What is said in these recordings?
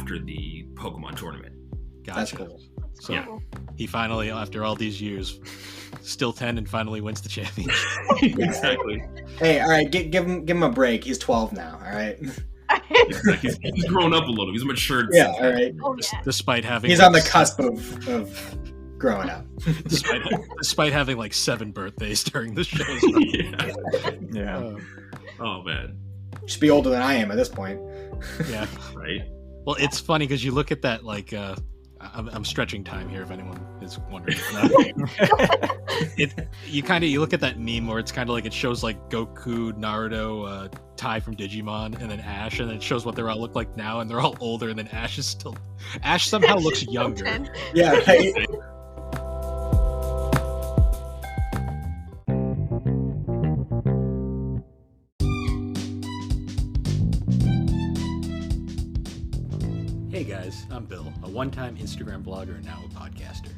after the Pokemon tournament. Gotcha. That's cool. So Yeah. he finally, after all these years, still 10 and finally wins the championship. Exactly. Hey, all right, give him a break. He's 12 now. All right. Exactly. He's grown up a little. He's matured. Yeah. since All then. right. Oh yeah. Despite having He's on the cusp of growing up. despite having like 7 birthdays during the show. Yeah. Oh man. Should be older than I am at this point. Yeah. Right. Well, it's funny because you look at that like I'm stretching time here if anyone is wondering. You look at that meme where it's kind of like it shows like Goku, Naruto, Tai from Digimon, and then Ash, and then it shows what they're all look like now, and they're all older, and then Ash somehow looks younger. Yeah. Right? Hey guys, I'm Bill, a one-time Instagram blogger and now a podcaster.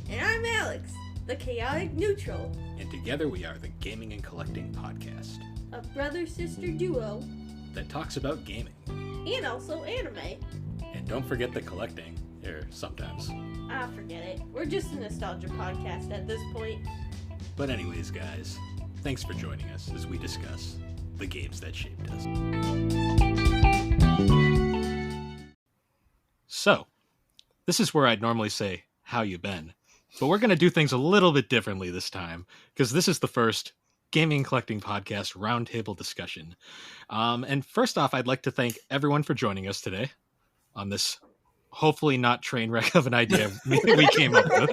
And I'm Alex, the chaotic neutral, And together we are the Gaming and Collecting Podcast a brother-sister duo, that talks about gaming. and also anime. And don't forget the collecting, sometimes. Ah, forget it. We're just a nostalgia podcast at this point. But anyways, guys, thanks for joining us as we discuss the games that shaped us. So, this is where I'd normally say, how you been? But we're going to do things a little bit differently this time, because this is the first Gaming and Collecting Podcast roundtable discussion. And first off, I'd like to thank everyone for joining us today on this hopefully not train wreck of an idea we came up with.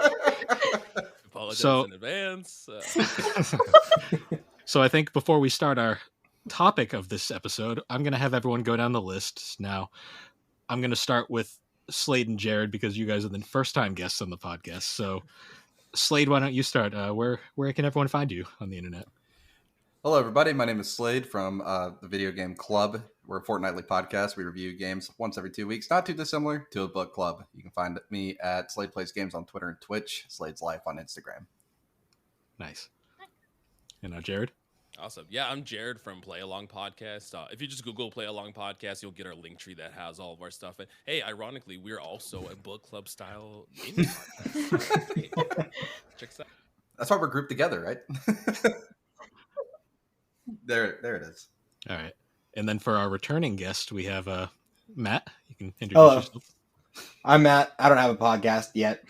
Apologize in advance. So I think before we start our topic of this episode, I'm going to have everyone go down the list. Now, I'm going to start with Slade and Jared because you guys are the first-time guests on the podcast. So, Slade, why don't you start? Where can everyone find you on the internet? Hello, everybody. My name is Slade from the Video Game Club. We're a fortnightly podcast. We review games once every 2 weeks, not too dissimilar to a book club. You can find me at Slade Plays Games on Twitter and Twitch, Slade's Life on Instagram. Nice. And now, Jared? Awesome. Yeah, I'm Jared from Play Along Podcast. If you just Google Play Along Podcast, you'll get our link tree that has all of our stuff. And hey, ironically, we're also a book club style gaming podcast. Check us out. That's why we're grouped together, right? There it is. All right. And then for our returning guest, we have Matt. You can introduce yourself. I'm Matt. I don't have a podcast yet.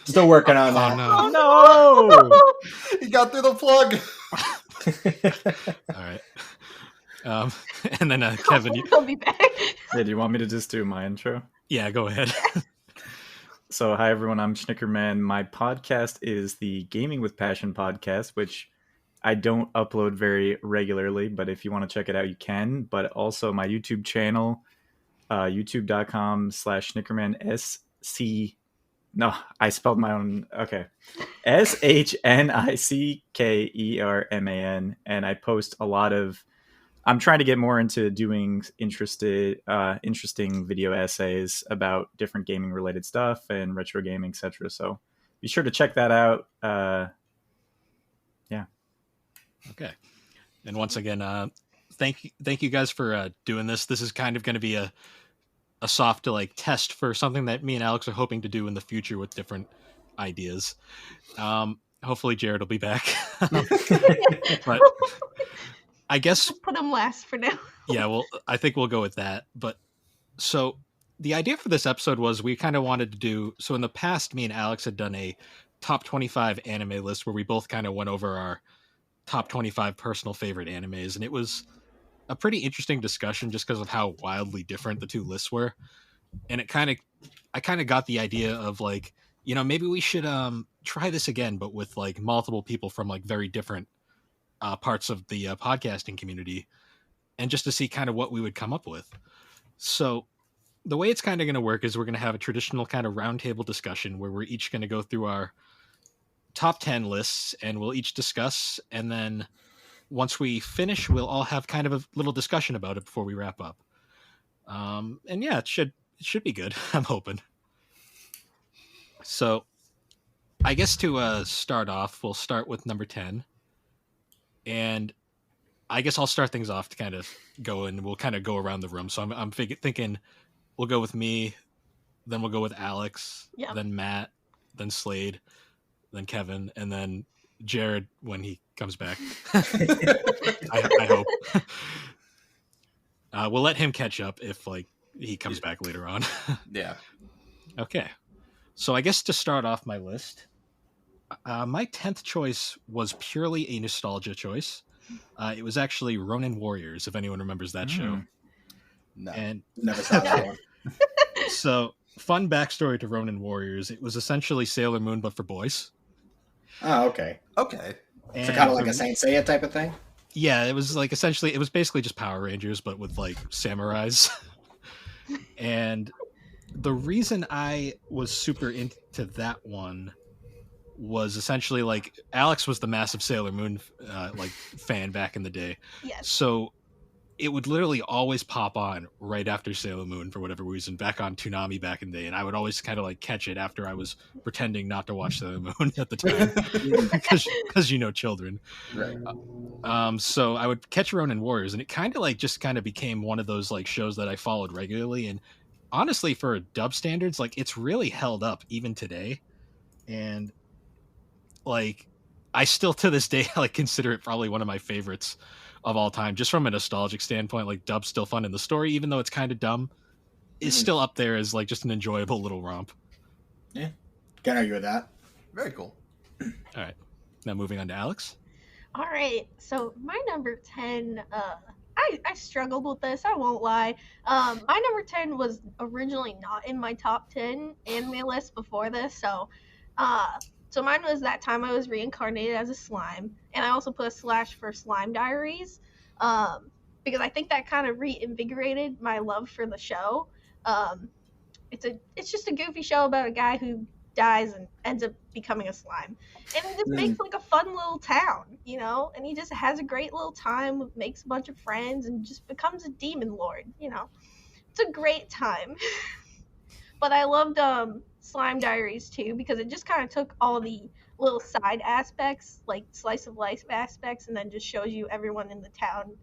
Still working on that. Oh, no! He got through the plug! All right. And then Kevin. He'll be back. Yeah, do you want me to just do my intro? Yeah, go ahead. So, hi everyone, I'm Shnickerman. My podcast is the Gaming with Passion podcast, which I don't upload very regularly, but if you want to check it out, you can. But also my YouTube channel, youtube.com/Shnickerman, No, I spelled my own. Okay. SHNICKERMAN. And I post a lot of, I'm trying to get more into doing interesting video essays about different gaming related stuff and retro gaming, etc. So be sure to check that out. Yeah. Okay. And once again, thank you guys for doing this. This is kind of going to be a soft test for something that me and Alex are hoping to do in the future with different ideas. Hopefully Jared will be back. But I guess Put him last for now. yeah, well, I think we'll go with that. But so the idea for this episode was we kind of wanted to do, so in the past, me and Alex had done a top 25 anime list where we both kind of went over our top 25 personal favorite animes. And it was a pretty interesting discussion just because of how wildly different the two lists were. And I kind of got the idea of maybe we should try this again, but with multiple people from very different parts of the podcasting community, and just to see kind of what we would come up with. So the way it's kind of going to work is we're going to have a traditional kind of roundtable discussion where we're each going to go through our top 10 lists and we'll each discuss. And then once we finish, we'll all have kind of a little discussion about it before we wrap up. And yeah, it should be good. I'm hoping. So I guess to start off, we'll start with number 10. And I guess I'll start things off to kind of go, and we'll kind of go around the room. So I'm thinking we'll go with me, then we'll go with Alex, Yeah. then Matt, then Slade, then Kevin, and then Jared when he comes back. I hope. We'll let him catch up if like he comes back later on. Yeah. Okay. So I guess to start off my list, my 10th choice was purely a nostalgia choice. It was actually Ronin Warriors, if anyone remembers that show. No. And Never saw that one. so, fun backstory to Ronin Warriors. It was essentially Sailor Moon, but for boys. Oh, okay. Okay. So kind of like a Saint Seiya type of thing? Yeah, it was like essentially, it was basically just Power Rangers, but with like samurais. And the reason I was super into that one was essentially like Alex was the massive Sailor Moon like fan back in the day. Yes. So it would literally always pop on right after Sailor Moon for whatever reason, back on Toonami back in the day, and I would always kind of like catch it after I was pretending not to watch Sailor Moon at the time because children. Right. So I would catch Ronin Warriors, and it kind of like just kind of became one of those like shows that I followed regularly. And honestly, for dub standards, like it's really held up even today, and like I still to this day like consider it probably one of my favorites of all time, just from a nostalgic standpoint. Like dub's still fun, and the story, even though it's kind of dumb, is still up there as like just an enjoyable little romp. Yeah, can't argue with that. Very cool. All right, now moving on to Alex. All right, so my number 10, I struggled with this, I won't lie. My number 10 was originally not in my top 10 anime list before this, so mine was that time I was reincarnated as a slime, and I also put a slash for Slime Diaries, because I think that kind of reinvigorated my love for the show. It's just a goofy show about a guy who dies and ends up becoming a slime, and it just makes like a fun little town, and he just has a great little time, makes a bunch of friends, and just becomes a demon lord. It's a great time. But I loved Slime Diaries too, because it just kind of took all the little side aspects, like slice of life aspects, and then just shows you everyone in the town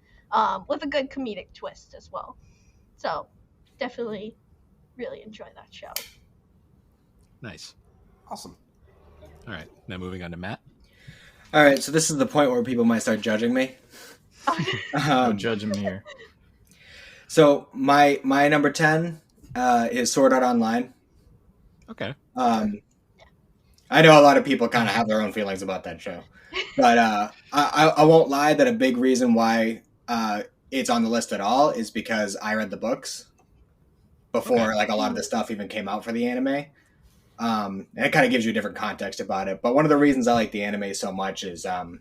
with a good comedic twist as well. So definitely really enjoy that show. Nice. Awesome. All right, now moving on to Matt. All right, so this is the point where people might start judging me. No judging here. So my number 10 is Sword Art Online. Okay. I know a lot of people kind of have their own feelings about that show, but I won't lie that a big reason why it's on the list at all is because I read the books before like a lot of the stuff even came out for the anime. And it kind of gives you a different context about it. But one of the reasons I like the anime so much is a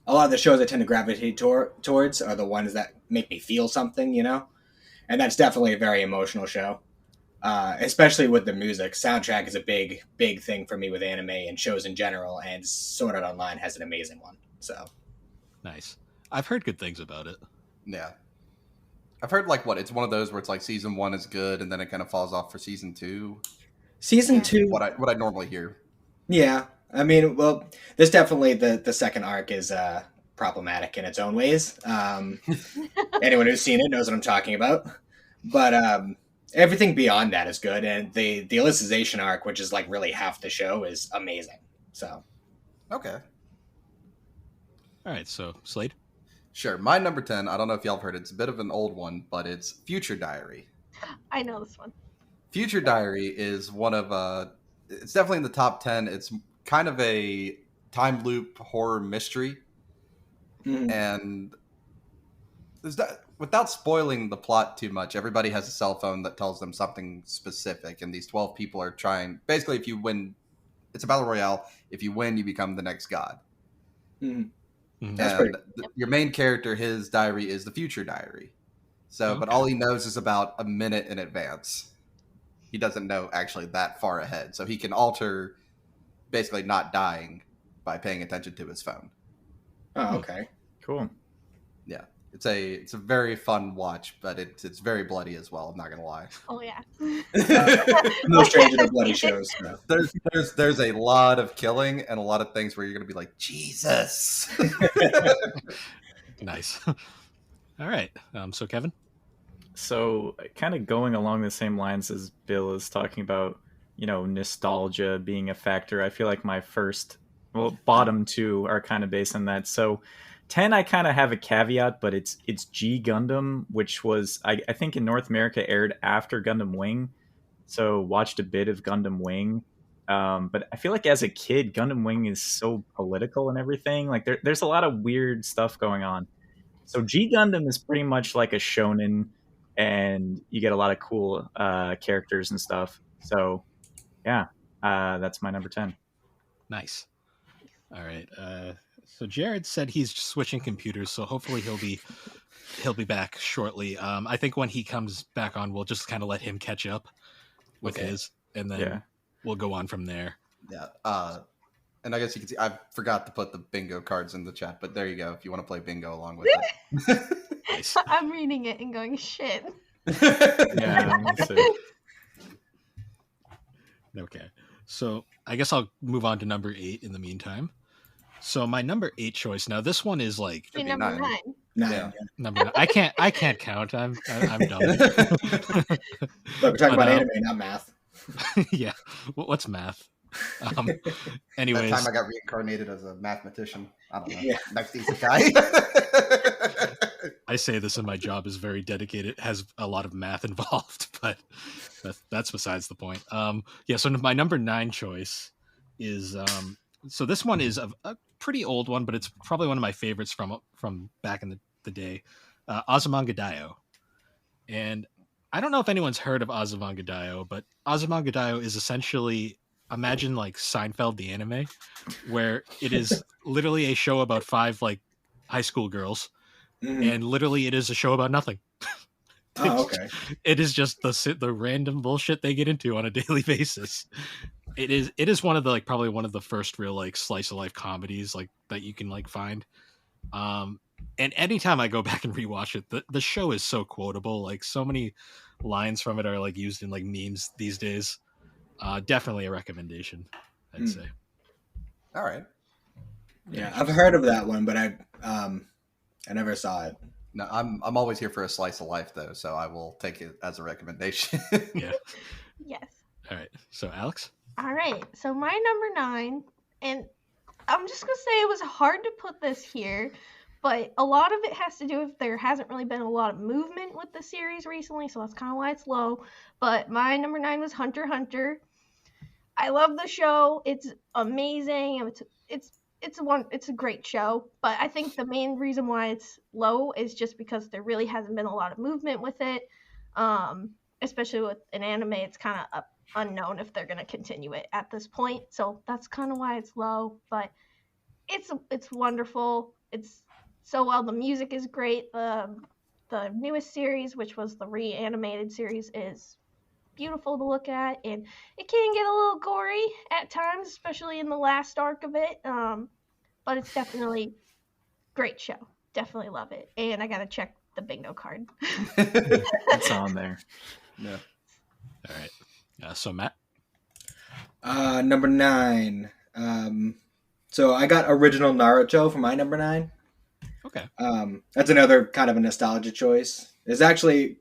lot of the shows I tend to gravitate towards are the ones that make me feel something, and that's definitely a very emotional show. Especially with the music. Soundtrack is a big thing for me with anime and shows in general, and Sword Art Online has an amazing one. So Nice. I've heard good things about it. Yeah. I've heard it's one of those where it's like season 1 is good and then it kind of falls off for season 2. season 2, What I normally hear. yeah. I mean, well, there's definitely the second arc is problematic in its own ways. Anyone who's seen it knows what I'm talking about. But everything beyond that is good, and the Alicization arc, which is like really half the show, is amazing. So Okay. All right, so Slade. Sure. My number 10, I don't know if y'all have heard it. It's a bit of an old one, but it's Future Diary. I know this one. Future Diary is one of it's definitely in the top 10. It's kind of a time loop horror mystery. And there's that, without spoiling the plot too much, everybody has a cell phone that tells them something specific, and these 12 people are trying, basically if you win, it's a battle royale, if you win you become the next god. And your main character, his diary is the Future Diary. So, but all he knows is about a minute in advance. He doesn't know actually that far ahead. So he can alter basically not dying by paying attention to his phone. Oh, okay. Cool. Yeah. It's a very fun watch, but it's very bloody as well, I'm not gonna lie. Oh yeah. No stranger to bloody shows. No. There's a lot of killing and a lot of things where you're gonna be like, Jesus. Nice. All right. So Kevin. So, kind of going along the same lines as Bill is talking about, nostalgia being a factor. I feel like my bottom two are kind of based on that. So, 10, I kind of have a caveat, but it's G Gundam, which was I think in North America aired after Gundam Wing. So, watched a bit of Gundam Wing. But I feel like as a kid, Gundam Wing is so political and everything. Like there's a lot of weird stuff going on. So G Gundam is pretty much like a shonen, and you get a lot of cool characters and stuff. So yeah, that's my number 10. Nice. All right. So Jared said he's switching computers, so hopefully he'll be back shortly. I think when he comes back on, we'll just kind of let him catch up with his, and then we'll go on from there. Yeah. And I guess you can see I forgot to put the bingo cards in the chat, but there you go if you want to play bingo along with it. Nice. I'm reading it and going, shit. Yeah. Let's see. Okay. So I guess I'll move on to number 8 in the meantime. So my number 8 choice. Now this one is like Your number 9. Yeah. number 9. I can't count. I'm dumb. Look, we're talking about anime, not math. Yeah. What's math? That Anyways, time I got reincarnated as a mathematician. I don't know. Yeah. Next isekai. I say this, and my job is very dedicated. It has a lot of math involved, but that's besides the point. Yeah. So my number 9 choice is so this one is a pretty old one, but it's probably one of my favorites from back in the day. Azumanga and I don't know if anyone's heard of Azumanga but Azumanga is essentially, imagine like Seinfeld the anime, where it is literally a show about 5 like high school girls, and literally it is a show about nothing. Oh, okay. It is just the random bullshit they get into on a daily basis. It is one of the probably one of the first real slice of life comedies that you can find. And anytime I go back and rewatch it, the show is so quotable. So many lines from it are used in memes these days. Definitely a recommendation, I'd say. All right. Yeah, I've heard of that one, but I never saw it. No, I'm always here for a slice of life though, so I will take it as a recommendation. Yeah. Yes. All right. So Alex? All right. So my number 9, and I'm just going to say it was hard to put this here, but a lot of it has to do with there hasn't really been a lot of movement with the series recently, so that's kind of why it's low. But my number 9 was Hunter x Hunter. I love the show. It's amazing. It's a great show, but I think the main reason why it's low is just because there really hasn't been a lot of movement with it. Especially with an anime, it's kind of unknown if they're going to continue it at this point. So that's kind of why it's low, but it's wonderful. It's so well. The music is great. The newest series, which was the reanimated series, is beautiful to look at, and it can get a little gory at times, especially in the last arc of it. But it's definitely great show. Definitely love it. And I gotta check the bingo card. It's on there. Yeah. All right. So Matt? Number 9. So I got original Naruto for my number 9. Okay. That's another kind of a nostalgia choice. It's actually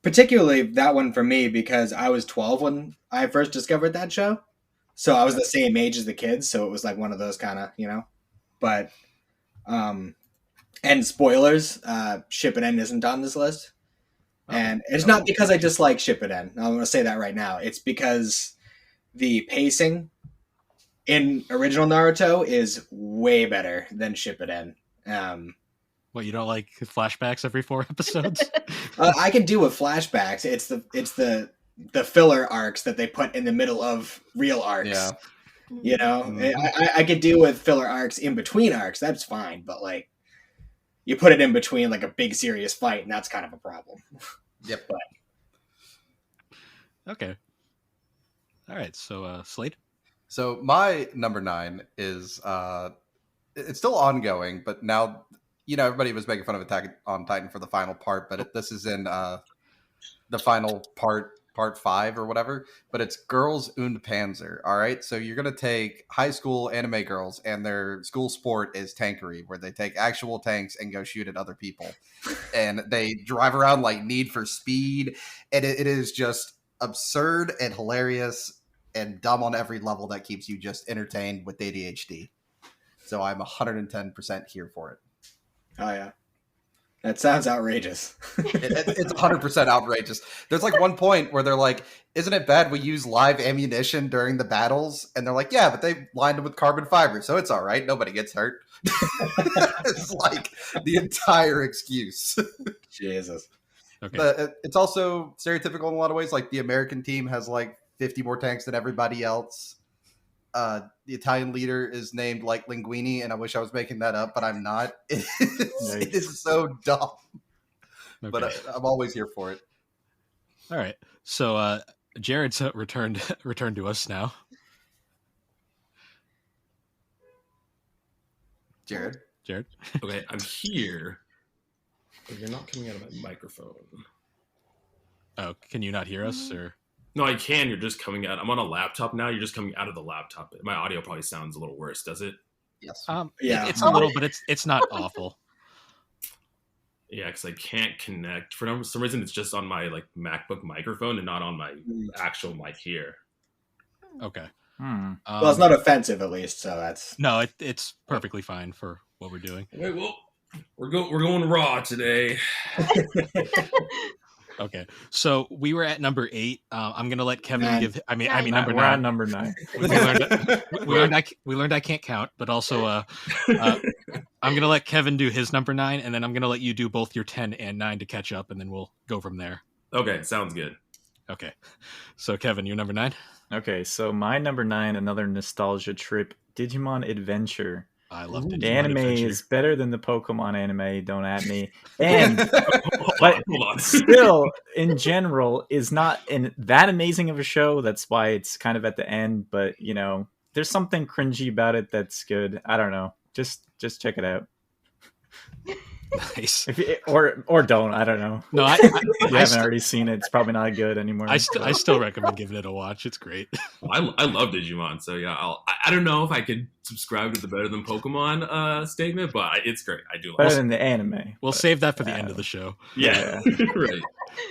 particularly that one for me because I was 12 when I first discovered that show. So I was the same age as the kids. So it was one of those kind of, but, and spoilers, Shippuden isn't on this list. And it's not because I dislike Shippuden. I'm going to say that right now. It's because the pacing in original Naruto is way better than Shippuden. What, you don't like flashbacks every 4 episodes? I can deal with flashbacks. It's the filler arcs that they put in the middle of real arcs. Yeah. I could deal with filler arcs in between arcs. That's fine. But you put it in between a big serious fight, and that's kind of a problem. Yep. Okay. All right. So Slade? So my number 9 is it's still ongoing, but now everybody was making fun of Attack on Titan for the final part, but this is in the final part part 5 or whatever, but it's Girls und Panzer. All right, so you're gonna take high school anime girls, and their school sport is tankery, where they take actual tanks and go shoot at other people, and they drive around like Need for Speed, and it is just absurd and hilarious and dumb on every level that keeps you just entertained with ADHD. So I'm 110% here for it. Oh yeah, that sounds outrageous. It's 100% outrageous. There's like one point where they're like, isn't it bad we use live ammunition during the battles? And they're like, yeah, but they lined it with carbon fiber, so it's all right. Nobody gets hurt. It's like the entire excuse. Jesus. Okay. But it's also stereotypical in a lot of ways. Like the American team has like 50 more tanks than everybody else. The Italian leader is named like Linguini, and I wish I was making that up, but I'm not. It is so dumb. Okay. But I'm always here for it. All right. So Jared's returned to us now. Jared. Okay, I'm here. But you're not coming out of my microphone. Oh, can you not hear us, or? No, I can. You're just coming out. I'm on a laptop now. You're just coming out of the laptop. My audio probably sounds a little worse, does it? Yes. Yeah. It's a little, but it's not awful. Yeah, because I can't connect. For some reason, it's just on my like MacBook microphone and not on my actual mic here. Okay. Well, it's not offensive, at least, so that's No, it's perfectly fine for what we're doing. Okay, well, we're going raw today. Okay, so we were at number 8. I'm gonna let Kevin 9. give. I mean, We're number on 9. number 9. We learned I can't count, but also I'm gonna let Kevin do his number 9, and then I'm gonna let you do both your 10 and 9 to catch up, and then we'll go from there. Okay, sounds good. Okay, so Kevin, your number 9. Okay, so my number 9, another nostalgia trip, Digimon Adventure. I love The Digimon anime Adventure. is better than the Pokemon anime, don't at me. And but Hold on. still, in general, is not that amazing of a show. That's why it's kind of at the end, but you know, there's something cringy about it that's good. I don't know. Just check it out. Nice. Or don't. I don't know. No, If you haven't already seen it, it's probably not good anymore. I still recommend giving it a watch. It's great. I love Digimon, so yeah, I don't know if I could subscribe to the better than Pokemon statement, but it's great. I do love better it. than the anime. We'll save that for the end of the show. Yeah, right.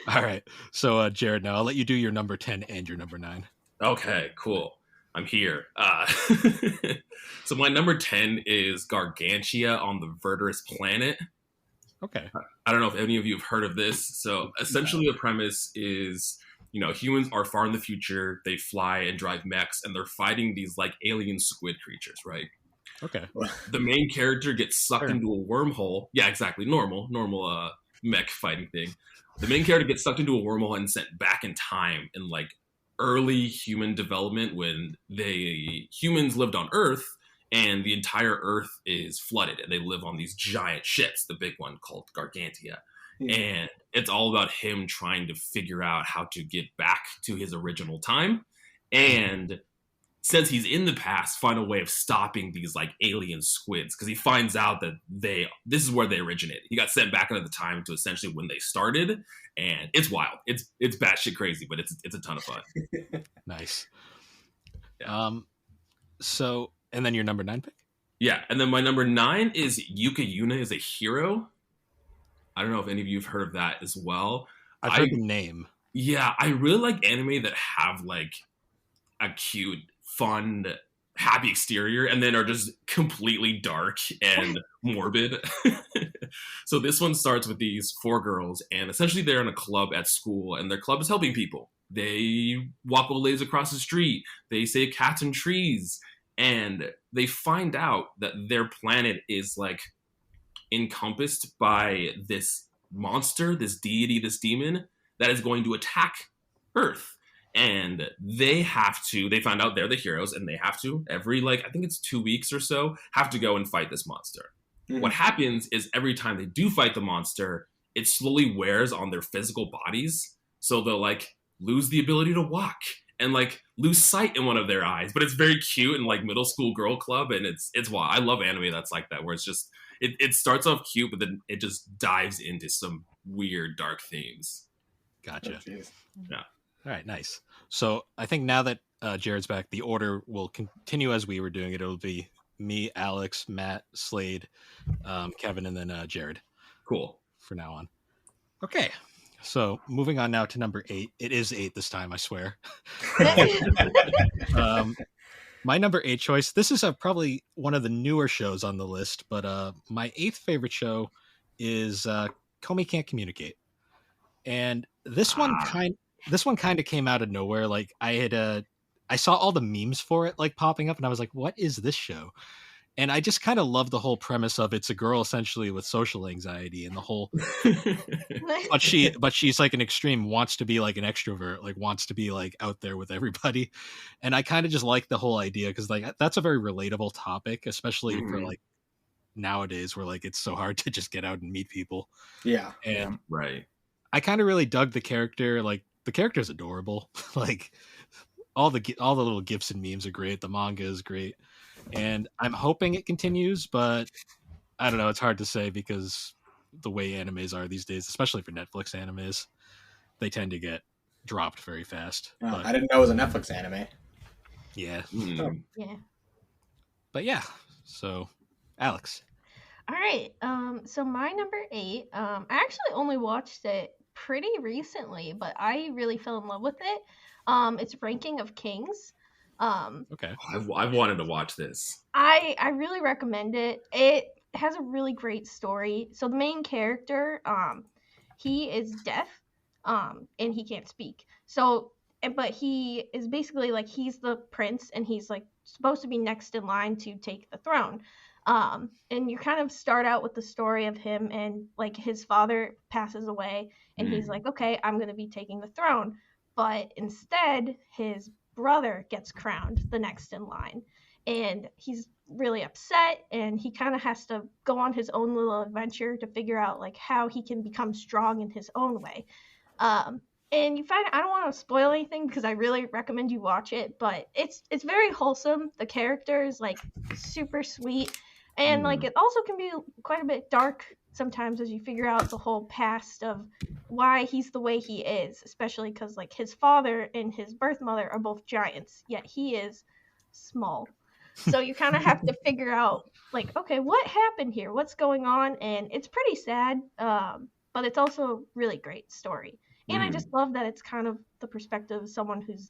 All right. So Jared, now I'll let you do your number 10 and your number 9. Okay, cool. I'm here. So my number 10 is Gargantia on the Verdurous planet. Okay. I don't know if any of you have heard of this. So essentially the premise is, you know, humans are far in the future. They fly and drive mechs, and they're fighting these like alien squid creatures, right? Okay. The main character gets sucked into a wormhole. Yeah, exactly. Normal mech fighting thing. The main character gets sucked into a wormhole and sent back in time in like early human development when humans lived on Earth. And the entire Earth is flooded, and they live on these giant ships, the big one called Gargantia. Yeah. And it's all about him trying to figure out how to get back to his original time. And since he's in the past, find a way of stopping these like alien squids, because he finds out that this is where they originated. He got sent back into the time to essentially when they started, and it's wild. It's batshit crazy, but it's a ton of fun. Nice. Yeah. So, and then your number 9 pick? Yeah, and then my number 9 is Yuka Yuna is a Hero. I don't know if any of you have heard of that as well. I've heard the name. Yeah, I really like anime that have like a cute, fun, happy exterior and then are just completely dark and morbid. So this one starts with these 4 girls, and essentially they're in a club at school, and their club is helping people. They walk old ladies across the street. They save cats and trees. And they find out that their planet is like encompassed by this monster, this deity, this demon that is going to attack Earth. And they find out they're the heroes, and they have to every I think it's 2 weeks or so, have to go and fight this monster. Mm-hmm. What happens is every time they do fight the monster, it slowly wears on their physical bodies. So they'll lose the ability to walk and lose sight in one of their eyes. But it's very cute and middle school girl club, and it's wild. I love anime that's like that, where it's just it starts off cute, but then it just dives into some weird dark themes. Gotcha. Oh, yeah. All right, nice. So I think now that Jared's back, the order will continue as we were doing it. It'll be me, Alex, Matt, Slade, Kevin, and then Jared Cool. for now on. Okay. So moving on now to number 8. It is 8 this time, I swear. My number 8 choice. This is probably one of the newer shows on the list, but my 8th favorite show is Comey Can't Communicate, and this one kind of came out of nowhere. Like I saw all the memes for it like popping up, and I was like, "What is this show?" And I just kind of love the whole premise of it's a girl essentially with social anxiety, and the whole but she's like an extreme, wants to be like an extrovert, like wants to be like out there with everybody. And I kind of just like the whole idea because like that's a very relatable topic, especially for like nowadays where like it's so hard to just get out and meet people. Yeah. And Right. I kind of really dug the character. Like the character's adorable. Like all the little gifs and memes are great. The manga is great. And I'm hoping it continues, but I don't know. It's hard to say because the way animes are these days, especially for Netflix animes, they tend to get dropped very fast. But, I didn't know it was a Netflix anime. yeah. Yeah. But yeah. So, Alex. All right. So my number 8. I actually only watched it pretty recently, but I really fell in love with it. It's Ranking of Kings. Okay. I've wanted to watch this. I really recommend it. It has a really great story. So the main character, he is deaf, and he can't speak. So, but he is basically like he's the prince, and he's like supposed to be next in line to take the throne. And you kind of start out with the story of him, and like his father passes away, and he's like, okay, I'm gonna be taking the throne. But instead, his brother gets crowned the next in line, and he's really upset, and he kind of has to go on his own little adventure to figure out like how he can become strong in his own way. And you find, I don't want to spoil anything because I really recommend you watch it, but it's very wholesome. The character is like super sweet, and like it also can be quite a bit dark sometimes as you figure out the whole past of why he's the way he is, especially because like his father and his birth mother are both giants, yet he is small. So you kind of have to figure out like, okay, what happened here? What's going on? And it's pretty sad, but it's also a really great story. And I just love that it's kind of the perspective of someone who's,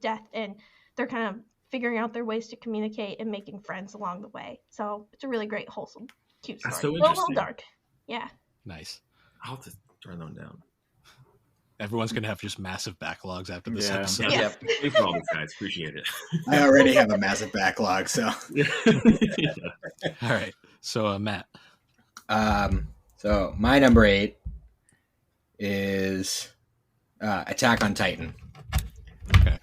deaf, and they're kind of figuring out their ways to communicate and making friends along the way. So it's a really great, wholesome, cute story. That's so A little interesting. dark. Yeah. Nice. I'll have to turn them down. Everyone's going to have just massive backlogs after this Yeah. episode. Yeah. Thanks for all this, guys. Appreciate it. I already have a massive backlog, so. All right. So, Matt. So my number 8 is Attack on Titan.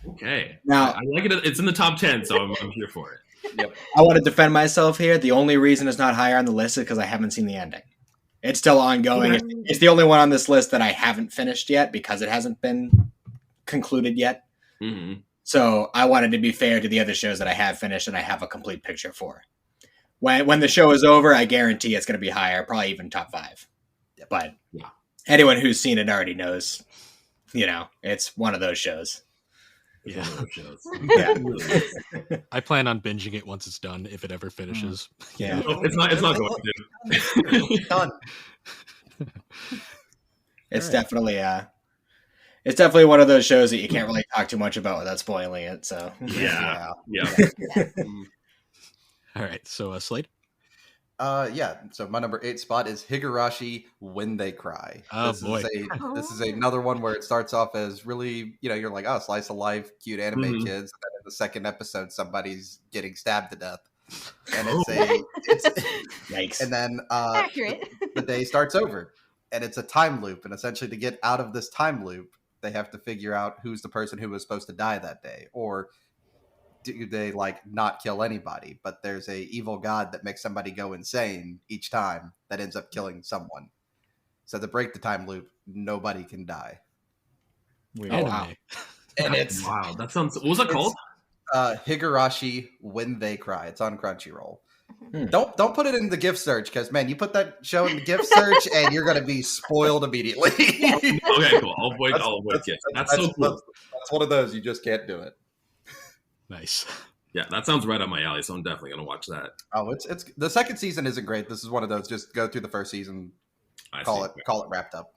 Okay. Now, I like it. It's in the top 10, so I'm here for it. Yep. I want to defend myself here. The only reason it's not higher on the list is because I haven't seen the ending. It's still ongoing. Okay. It's the only one on this list that I haven't finished yet because it hasn't been concluded yet. Mm-hmm. So I wanted to be fair to the other shows that I have finished and I have a complete picture for. When the show is over, I guarantee it's going to be higher, probably even top 5. But Yeah. anyone who's seen it already knows, it's one of those shows. It's Yeah. one of those shows. Yeah. It really is. I plan on binging it once it's done, if it ever finishes. Yeah. Oh, it's not going to. Done. It's All right. definitely one of those shows that you can't really talk too much about without spoiling it. So Yeah. All right. So, Slade. So my number 8 spot is Higurashi When They Cry. Oh, this boy. This is another one where it starts off as really, you're like, oh, slice of life, cute anime Mhm. kids. And then in the second episode, somebody's getting stabbed to death, and yikes. and then Accurate. the day starts over, and it's a time loop. And essentially, to get out of this time loop, they have to figure out who's the person who was supposed to die that day, or do they like not kill anybody? But there's a evil god that makes somebody go insane each time that ends up killing someone. So to break the time loop, nobody can die. Weird. Oh, wow. Anime. And it's Wow. That sounds. What was that called? Higurashi When They Cry. It's on Crunchyroll. Don't put it in the gift search because man, you put that show in the gift search and you're gonna be spoiled immediately. Okay, cool. I'll avoid it. That's so cool. That's one of those you just can't do it. Nice. Yeah, that sounds right up my alley, so I'm definitely gonna watch that. Oh, it's the second season isn't great. This is one of those just go through the first season, call it wrapped up.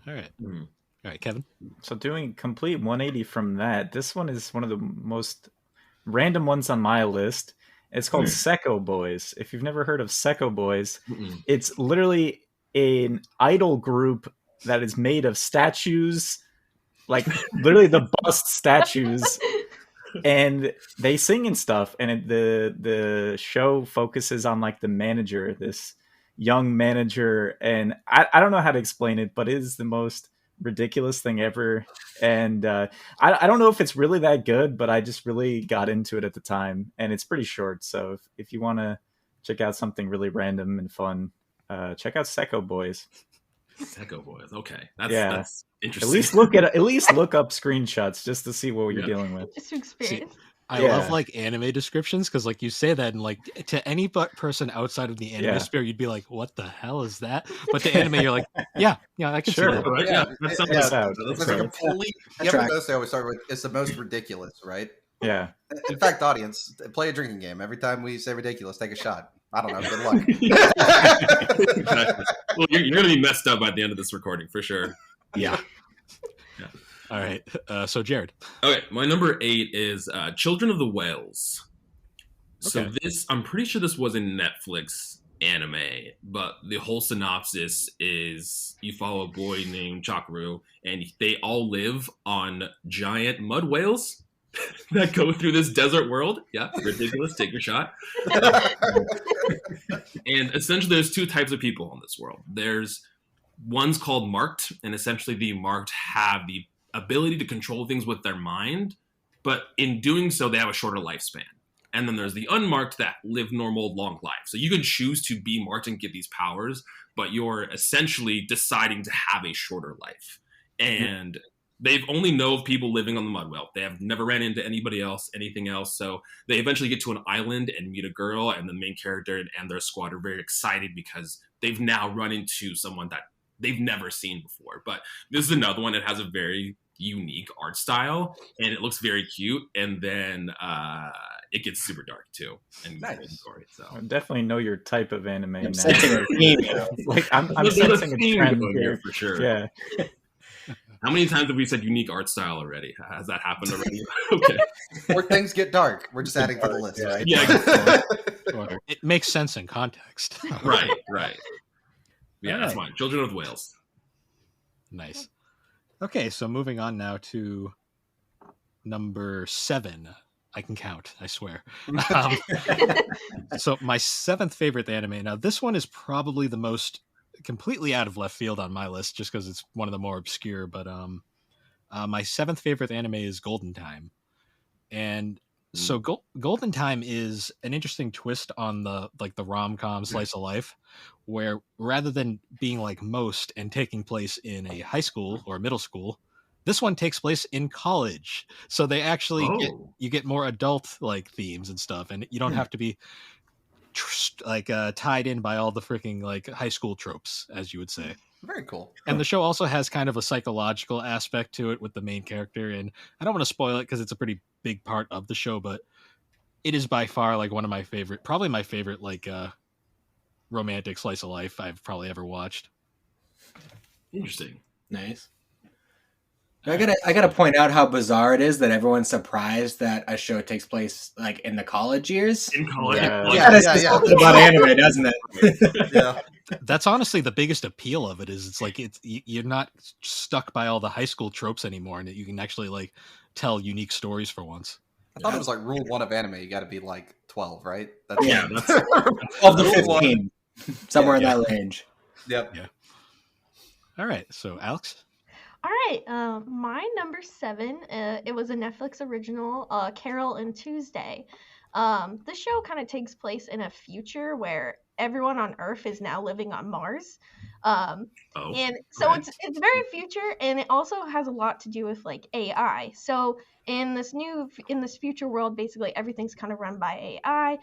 All right. All right, Kevin. So doing complete 180 from that, this one is one of the most random ones on my list. It's called Secco Boys. If you've never heard of Secco Boys, it's literally an idol group that is made of statues, like literally the bust statues, and they sing and stuff. And the show focuses on like the manager, this young manager, and I don't know how to explain it, but it is the most ridiculous thing ever. And I don't know if it's really that good, but I just really got into it at the time, and it's pretty short. So if you want to check out something really random and fun, check out Secco Boys. Secco Boys. Okay, that's interesting. At least look up screenshots just to see what you're dealing with. Just to experience. I love like anime descriptions because like you say that and like to any person outside of the anime sphere, you'd be like, "What the hell is that?" But to anime, you're like, "Yeah, I can see that." Right? Yeah, that sounds out. It's a complete. You ever notice they always start with "It's the most ridiculous," right? Yeah. In fact, audience, play a drinking game. Every time we say ridiculous, take a shot. I don't know. Good luck. Well, you're going to be messed up by the end of this recording for sure. Yeah. All right. So Jared. Okay, my number 8 is Children of the Whales. So this, I'm pretty sure this was a Netflix anime, but the whole synopsis is you follow a boy named Chakaru, and they all live on giant mud whales that go through this desert world. Yeah, ridiculous. Take your shot. And essentially, there's 2 types of people in this world. There's one's called marked, and essentially the marked have the ability to control things with their mind, but in doing so, they have a shorter lifespan. And then there's the unmarked that live normal, long lives. So you can choose to be marked and get these powers, but you're essentially deciding to have a shorter life. And they've only know of people living on the mud whale. They have never ran into anybody else, anything else. So they eventually get to an island and meet a girl, and the main character and their squad are very excited because they've now run into someone that they've never seen before. But this is another one that has a very unique art style, and it looks very cute. And then it gets super dark too, and gory. So I definitely know your type of anime now. Like I'm sensing a trend here for sure. Yeah. How many times have we said unique art style already? Has that happened already? Okay. Or things get dark. We're just adding to the list, right? Yeah. It makes sense in context. Right. Yeah, that's fine. Children of Whales. Nice. Okay, so moving on now to number 7. I can count, I swear. So my 7th favorite anime. Now, this one is probably the most completely out of left field on my list, just because it's one of the more obscure. But my 7th favorite anime is Golden Time, and so Golden Time is an interesting twist on the rom-com slice of life, where rather than being like most and taking place in a high school or middle school, this one takes place in college. So they actually get more adult like themes and stuff, and you don't have to be tied in by all the freaking like high school tropes, as you would say. Very cool. And the show also has kind of a psychological aspect to it with the main character, and I don't want to spoil it because it's a pretty big part of the show, but it is by far like one of my favorite, probably my favorite like romantic slice of life I've probably ever watched. Interesting. Nice. I gotta point out how bizarre it is that everyone's surprised that a show takes place like in the college years. In college, yeah. Something about anime, doesn't it? Yeah. That's honestly the biggest appeal of it. Is it's like you're not stuck by all the high school tropes anymore, and you can actually like tell unique stories for once. I thought it was like rule 1 of anime. You got to be like 12, right? That's 12 to 15, somewhere in that range. Yep. Yeah. All right. So Alex. All right, my number 7, it was a Netflix original, Carol and Tuesday. The show kind of takes place in a future where everyone on Earth is now living on Mars. And so it's very future, and it also has a lot to do with like AI. So in this future world, basically everything's kind of run by AI.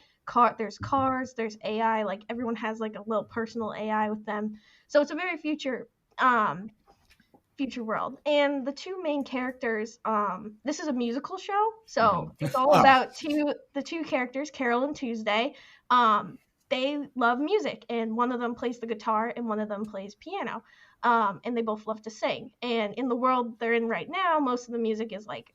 there's cars, there's AI, like everyone has like a little personal AI with them. So it's a very future world. And the two main characters, this is a musical show, so it's all about the two characters, Carol and Tuesday. They love music, and one of them plays the guitar and one of them plays piano. And they both love to sing. And in the world they're in right now, most of the music is like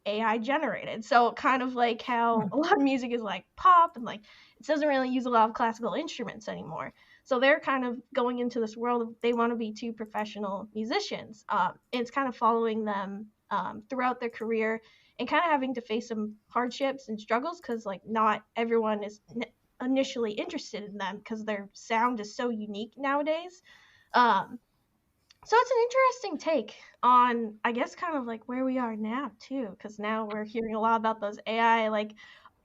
AI generated. So kind of like how a lot of music is like pop, and like it doesn't really use a lot of classical instruments anymore. So they're kind of going into this world of they want to be two professional musicians. And it's kind of following them throughout their career, and kind of having to face some hardships and struggles, because like not everyone is initially interested in them because their sound is so unique nowadays. So it's an interesting take on, I guess, kind of like where we are now too, because now we're hearing a lot about those AI like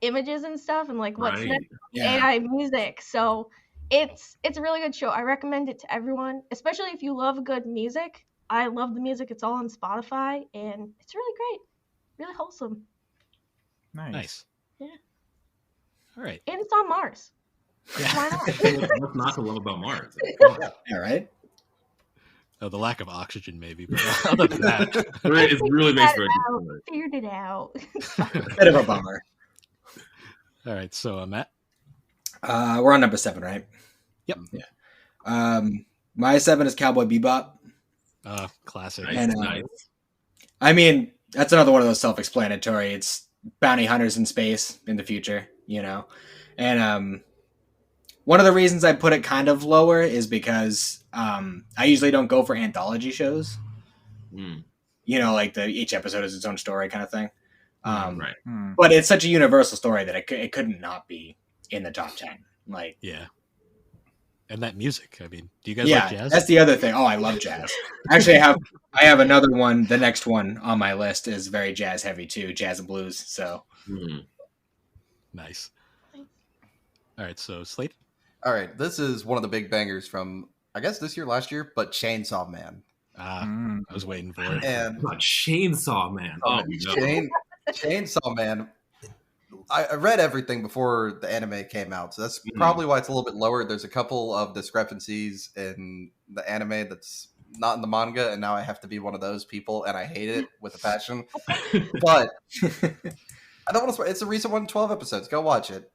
images and stuff, and like what's next AI music. So it's a really good show. I recommend it to everyone, especially if you love good music. I love the music. It's all on Spotify, and it's really great, really wholesome. Nice. Yeah. All right. And it's on Mars. Yeah. Why not? What's not to love about Mars? All right. Oh, the lack of oxygen, maybe. But other than that, It really makes for a good Figured it out. Bit of a bummer. all right. So, Matt. We're on number 7, right? Yep. Yeah. My 7 is Cowboy Bebop. Classic. Nice, And, nice. I mean, that's another one of those self-explanatory. It's bounty hunters in space in the future, you know. And one of the reasons I put it kind of lower is because I usually don't go for anthology shows. You know, like each episode is its own story kind of thing. Right. But it's such a universal story that it couldn't not be in the top 10. Like, yeah. And that music. I mean, do you guys like jazz? That's the other thing. Oh, I love jazz. Actually, I have another one. The next one on my list is very jazz heavy too, jazz and blues. So Nice. All right, so Slade. All right, this is one of the big bangers from I guess this year, last year, but Chainsaw Man. I was waiting for it. And Chainsaw Man. Oh no. Chainsaw Man. I read everything before the anime came out, so that's probably why it's a little bit lower. There's a couple of discrepancies in the anime that's not in the manga, and now I have to be one of those people, and I hate it with a passion. But I don't want to. It's a recent one, 12 episodes. Go watch it.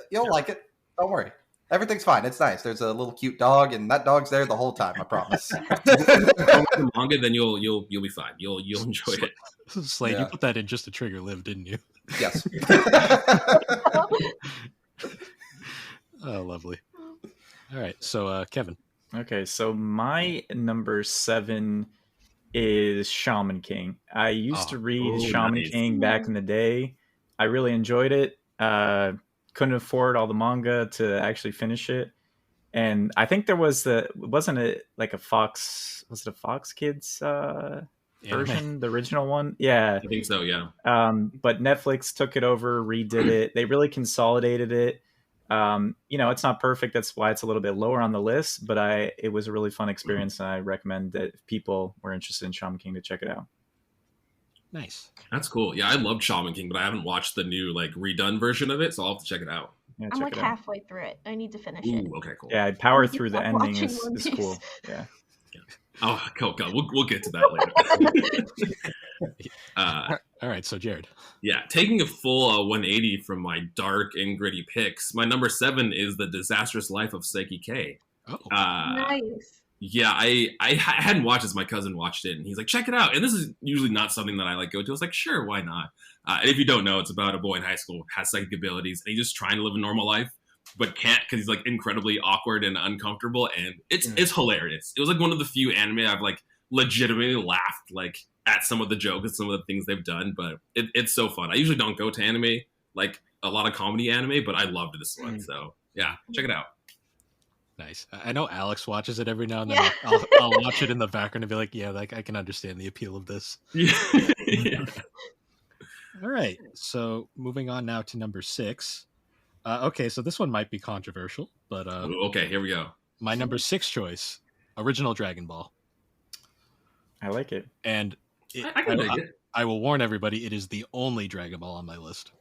You'll like it. Don't worry. Everything's fine. It's nice. There's a little cute dog, and that dog's there the whole time. I promise. The manga, then you'll be fine. You'll enjoy it. Slade, you put that in just to trigger Liv, didn't you? Yes. Oh, lovely. All right, so Kevin. Okay, so my number 7 is Shaman King. I used to read Shaman King back in the day. I really enjoyed it. Couldn't afford all the manga to actually finish it. And I think there was wasn't it like a Fox Kids version, the original one? Yeah. I think so, yeah. But Netflix took it over, redid it. They really consolidated it. It's not perfect. That's why it's a little bit lower on the list, but it was a really fun experience, and I recommend that if people were interested in Shaman King to check it out. Nice. That's cool. Yeah, I loved Shaman King, but I haven't watched the new redone version of it, so I'll have to check it out. Yeah, I'm halfway through it. I need to finish it. Okay, cool. Yeah, power through the ending is cool. Yeah. Oh, cool. We'll get to that later. All right, so Jared. Yeah, taking a full 180 from my dark and gritty picks, my number 7 is The Disastrous Life of Psyche K. Oh. Nice. Yeah, I hadn't watched this. My cousin watched it, and he's like, check it out. And this is usually not something that I go to. I was like, sure, why not? And if you don't know, it's about a boy in high school who has psychic abilities, and he's just trying to live a normal life, but can't because he's incredibly awkward and uncomfortable. And it's hilarious. It was one of the few anime I've legitimately laughed at some of the jokes and some of the things they've done. But it's so fun. I usually don't go to anime, a lot of comedy anime, but I loved this one. So yeah, check it out. Nice. I know Alex watches it every now and then. Yeah. I'll watch it in the background and be like, yeah, I can understand the appeal of this. Yeah. All right. So moving on now to number 6. Okay, so this one might be controversial, but okay, here we go. My number 6 choice, original Dragon Ball. I like it. And I can dig it. I will warn everybody, it is the only Dragon Ball on my list.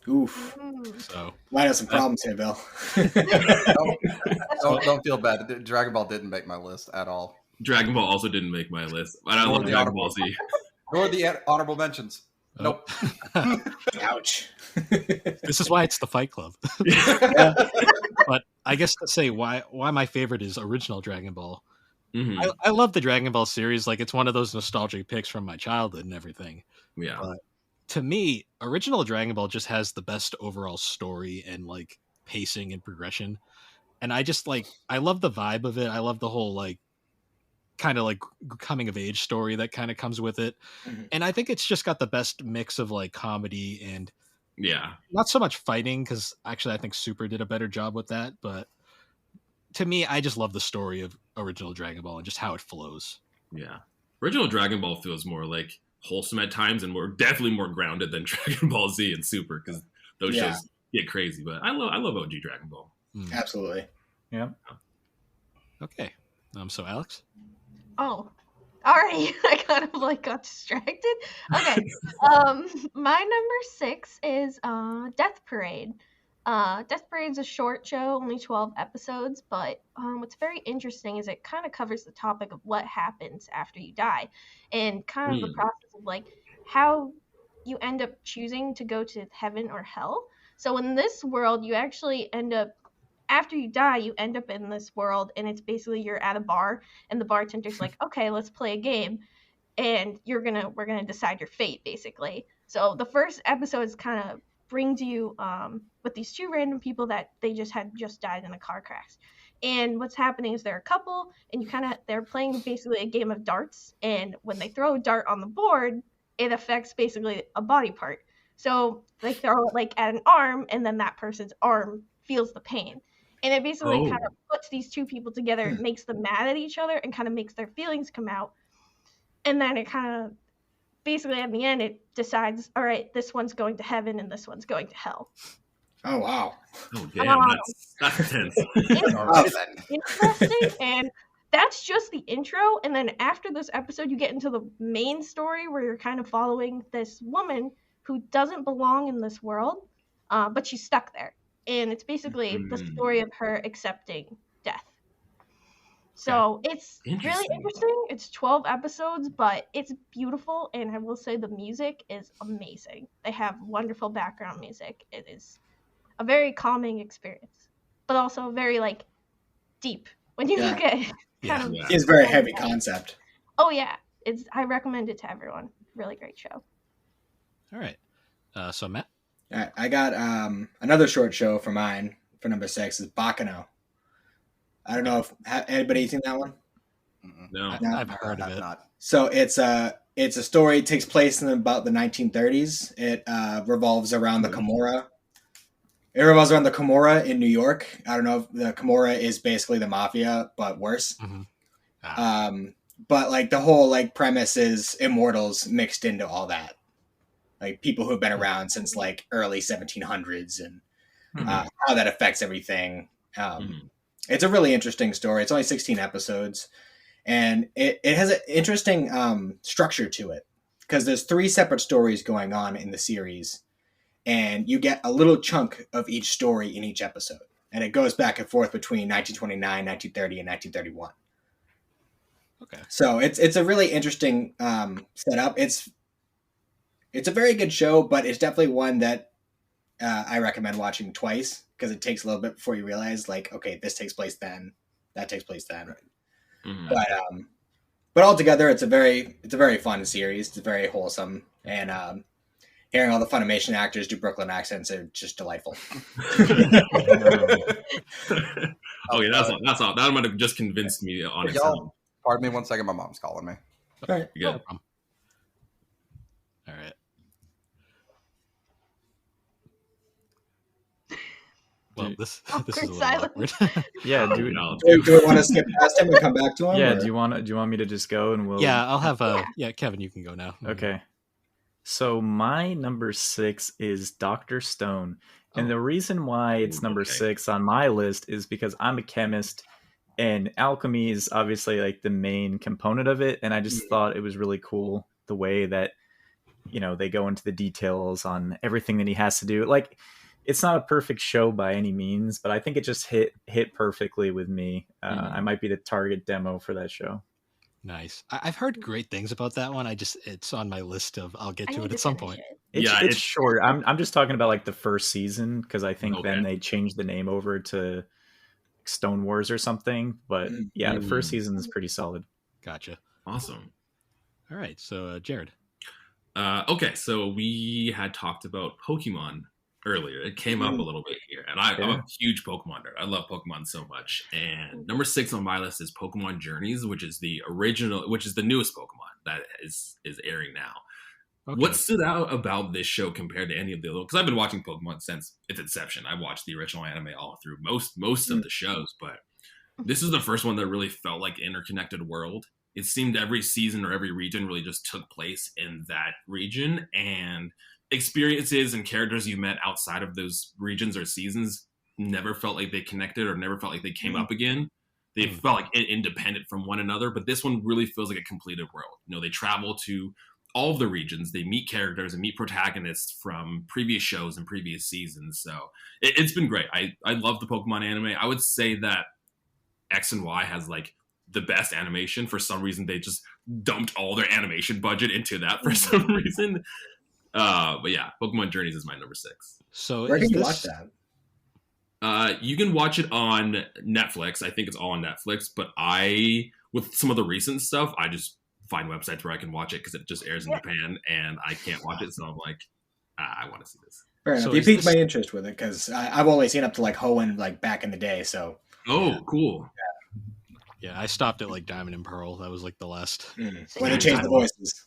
Oof. So Might have some problems here, Bill. Don't feel bad. Dragon Ball didn't make my list at all. Dragon Ball also didn't make my list, but I Nor love the Dragon honorable- Ball Z. Nor the honorable mentions. Nope. Ouch. This is why it's the Fight Club. But I guess to say why my favorite is original Dragon Ball. Mhm. I love the Dragon Ball series. Like, it's one of those nostalgic picks from my childhood and everything. Yeah. But to me, original Dragon Ball just has the best overall story and like pacing and progression. And I just I love the vibe of it. I love the whole like kind of like coming of age story that kind of comes with it. Mhm. And I think it's just got the best mix of like comedy and Yeah. not so much fighting, because actually I think Super did a better job with that. But to me, I just love the story of original Dragon Ball and just how it flows. Yeah. Original Dragon Ball feels more like wholesome at times and definitely more grounded than Dragon Ball Z and Super, because those Yeah. shows get crazy. But I love OG Dragon Ball. Absolutely. Yeah. Okay. So Alex? Oh, alright. I kind of like got distracted. Okay. My number 6 is Death Parade. Death Parade is a short show, only 12 episodes, but what's very interesting is it kind of covers the topic of what happens after you die, and kind of the process of like how you end up choosing to go to heaven or hell. So in this world, you actually end up, after you die, you end up in this world, and it's basically you're at a bar, and the bartender's like, okay, let's play a game, and we're gonna decide your fate, basically. So the first episode is kind of brings you with these two random people that they had just died in a car crash. And what's happening is they're a couple, and they're playing basically a game of darts, and when they throw a dart on the board, it affects basically a body part. So they throw it like at an arm, and then that person's arm feels the pain. And it basically kind of puts these two people together, it makes them mad at each other, and kind of makes their feelings come out. And then it kind of, basically at the end, it decides, all right, this one's going to heaven and this one's going to hell. Oh, wow. Oh, damn. That's intense. Alright then. Interesting. And that's just the intro. And then after this episode, you get into the main story where you're kind of following this woman who doesn't belong in this world, but she's stuck there. And it's basically the story of her accepting death. So it's really interesting. It's 12 episodes, but it's beautiful. And I will say the music is amazing. They have wonderful background music. It is a very calming experience, but also very like deep when you look at it. It's a very heavy concept. Oh yeah. I recommend it to everyone. Really great show. All right. So Matt? All right, I got another short show for mine for number 6 is Bakano. I don't know if anybody seen that one. No, I've heard of it. So it's a story. It takes place in about the 1930s. It revolves around the Camorra. It revolves around the Camorra in New York. I don't know if the Camorra is basically the mafia, but worse. But like the whole like premise is immortals mixed into all that. Like people who've been around since like early 1700s and how that affects everything. It's a really interesting story. It's only 16 episodes, and it has an interesting structure to it because there's 3 separate stories going on in the series, and you get a little chunk of each story in each episode, and it goes back and forth between 1929, 1930, and 1931. Okay. So it's a really interesting setup. It's a very good show, but it's definitely one that I recommend watching twice because it takes a little bit before you realize, like, okay, this takes place then, that takes place then. Right. But altogether, it's a very fun series. It's very wholesome, and hearing all the Funimation actors do Brooklyn accents are just delightful. Okay, that's all. That might have just convinced me on its own. Pardon me 1 second. My mom's calling me. All right. Good. All right. Well, this is a little silence. awkward. Yeah. Do we want to skip past him and come back to him? yeah. or? Do you want me to just go and we'll? Yeah, I'll have Kevin, you can go now. Okay. So my number 6 is Dr. Stone. And the reason why it's number 6 on my list is because I'm a chemist and alchemy is obviously like the main component of it. And I just thought it was really cool the way that they go into the details on everything that he has to do. Like, it's not a perfect show by any means, but I think it just hit perfectly with me. I might be the target demo for that show. Nice. I've heard great things about that one. It's on my list of I'll get to it at some point. It's short. I'm just talking about like the first season, because I think then they changed the name over to Stone Wars or something. But yeah, the first season is pretty solid. Gotcha. Awesome. All right, so Jared. Okay, so we had talked about Pokemon earlier. It came up a little bit here, and I'm a huge Pokemon nerd. I love Pokemon so much. And number 6 on my list is Pokemon Journeys, which is the newest Pokemon that is airing now. Okay. What stood out about this show compared to any of the other? Because I've been watching Pokemon since its inception. I watched the original anime all through most of the shows, but this is the first one that really felt like interconnected world. It seemed every season or every region really just took place in that region, and experiences and characters you met outside of those regions or seasons never felt like they connected or never felt like they came up again. They felt like independent from one another, but this one really feels like a completed world. They travel to all of the regions, they meet characters and meet protagonists from previous shows and previous seasons. So it's been great. I love the Pokemon anime. I would say that X and Y has like the best animation. For some reason, they just dumped all their animation budget into that for some reason. But yeah, Pokemon Journeys is my number 6. So where can you watch that? You can watch it on Netflix. I think it's all on Netflix. But with some of the recent stuff, I just find websites where I can watch it because it just airs in Japan and I can't watch it. So I'm like, I want to see this. Fair enough. You piqued my interest with it because I've only seen up to like Hoenn like back in the day. So cool. Yeah, I stopped at like Diamond and Pearl. That was like the last. When they changed the voices.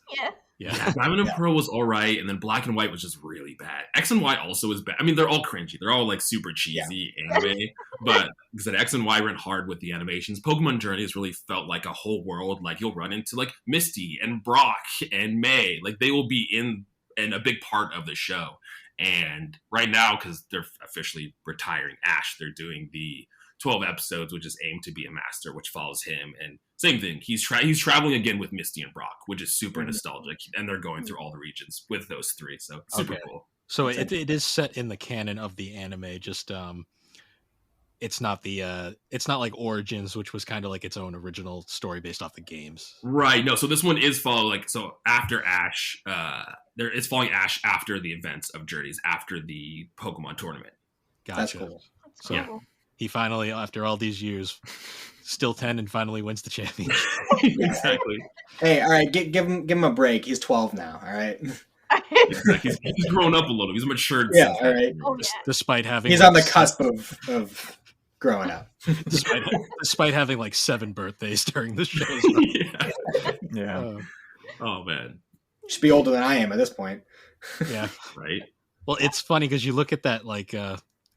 Yeah. Diamond and Pearl was all right, and then Black and White was just really bad. X and Y also is bad. I mean, they're all cringy. They're all like super cheesy anime. But because X and Y went hard with the animations, Pokemon Journeys really felt like a whole world. Like you'll run into like Misty and Brock and May. Like they will be in a big part of the show. And right now, because they're officially retiring Ash, they're doing the 12 episodes, which is aimed to be a master, which follows him. And same thing, he's traveling again with Misty and Brock, which is super nostalgic. And they're going through all the regions with those 3. So super cool. So it is set in the canon of the anime, just it's not like Origins, which was kind of like its own original story based off the games. Right. No, so this one is after Ash, it's following Ash after the events of Journeys, after the Pokemon tournament. Gotcha. That's cool. So he finally, after all these years, still 10 and finally wins the championship. Exactly. Hey, all right, give him a break. He's 12 now. All right. He's grown up a little. He's matured. Yeah. All right. Despite having, he's on the cusp of growing up. despite having like 7 birthdays during the show. Yeah. Oh man. Should be older than I am at this point. Yeah. Right. Well, it's funny because you look at that like.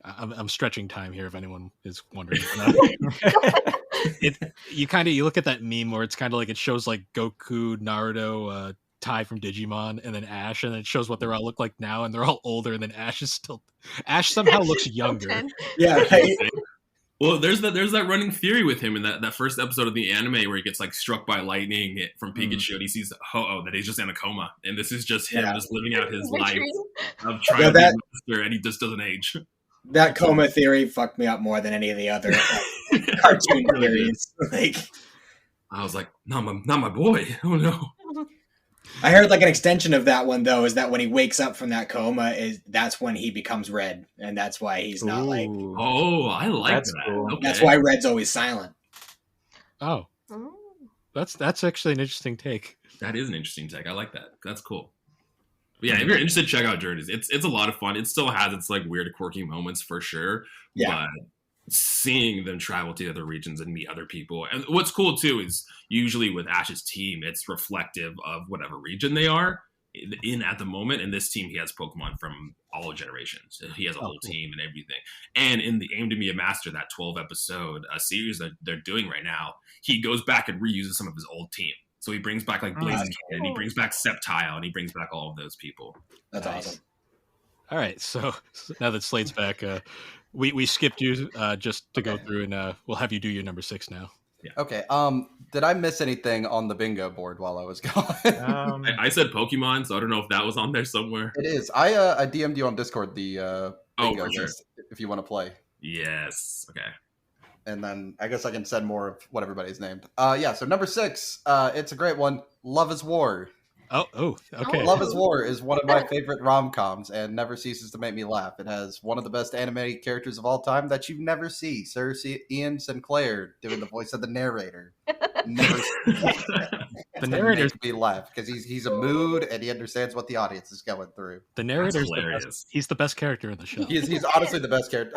I'm stretching time here if anyone is wondering. You look at that meme where it's kind of like it shows like Goku, Naruto, Tai from Digimon, and then Ash, and it shows what they're all look like now, and they're all older, and then Ash somehow looks younger. Yeah. Well, there's that running theory with him in that first episode of the anime where he gets like struck by lightning from Pikachu, and he sees that he's just in a coma, and this is just him just living out his life of trying to be a monster, and he just doesn't age. That coma theory fucked me up more than any of the other cartoon theories. Like, I was like, not my boy. Oh no. I heard like an extension of that one though is that when he wakes up from that coma, that's when he becomes red, and that's why he's not like. Oh, I like that. Cool. Okay. That's why Red's always silent. Oh, that's actually an interesting take. That is an interesting take. I like that. That's cool. But yeah, if you're interested, check out Journeys. It's a lot of fun. It still has its like weird, quirky moments for sure. Yeah. But seeing them travel to other regions and meet other people, and what's cool too is usually with Ash's team, it's reflective of whatever region they are in at the moment. And this team, he has Pokemon from all generations. He has a whole team and everything. And in the Aim to Be a Master, that 12 episode series that they're doing right now, he goes back and reuses some of his old team. So he brings back like Blaziken, and he brings back Sceptile, and he brings back all of those people. That's awesome. All right, so now that Slade's back, we skipped you just to go through, and we'll have you do your number 6 now. Okay. Did I miss anything on the bingo board while I was gone? I said Pokemon, so I don't know if that was on there somewhere. It is. I DM'd you on Discord the bingo for sure. list if you want to play. Yes. Okay. And then I guess I can send more of what everybody's named. Yeah, so number 6, it's a great one. Love is War. Okay. Love is War is one of my favorite rom-coms and never ceases to make me laugh. It has one of the best animated characters of all time that you never see, Sir Ian Sinclair doing the voice of the narrator. Never The narrator's makes me laugh because he's a mood and he understands what the audience is going through. the narrator's the hilarious. best. He's the best character in the show. He's honestly the best character.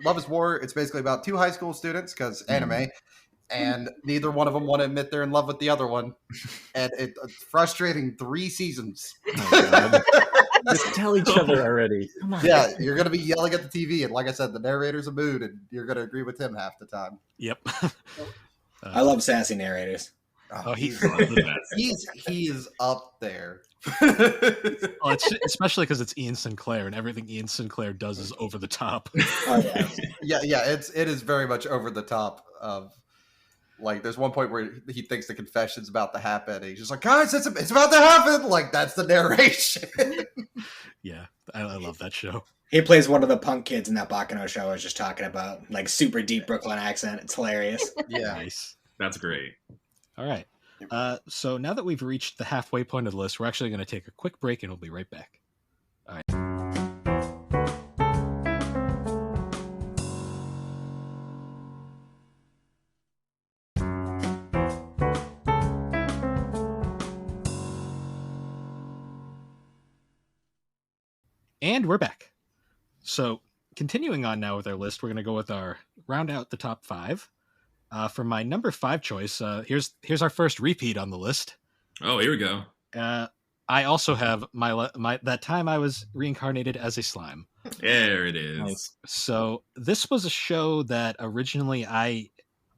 Love is War. It's basically about 2 high school students because anime, and neither one of them want to admit they're in love with the other one, and it's frustrating 3 seasons. Oh, God. Just tell each other already. Come on. Yeah, you're gonna be yelling at the TV, and like I said, the narrator's a mood, and you're gonna agree with him half the time. Yep. I love sassy narrators. Oh, he's the best. he's up there. Well, especially because it's Ian Sinclair, and everything Ian Sinclair does is over the top. Oh, yeah. yeah, it is very much over the top. Of like, there's one point where he thinks the confession's about to happen, and he's just like, guys, it's about to happen. Like, that's the narration. Yeah, I love that show. He plays one of the punk kids in that Bakano show I was just talking about. Like, super deep Brooklyn accent. It's hilarious. Yeah. Nice. That's great. All right. So now that we've reached the halfway point of the list, we're actually going to take a quick break, and we'll be right back. All right. And we're back. So continuing on now with our list, we're going to go with our round out the top 5. For my number 5 choice, here's our first repeat on the list. Oh, here we go. I also have my that time I was reincarnated as a slime. There it is. Nice. So this was a show that originally I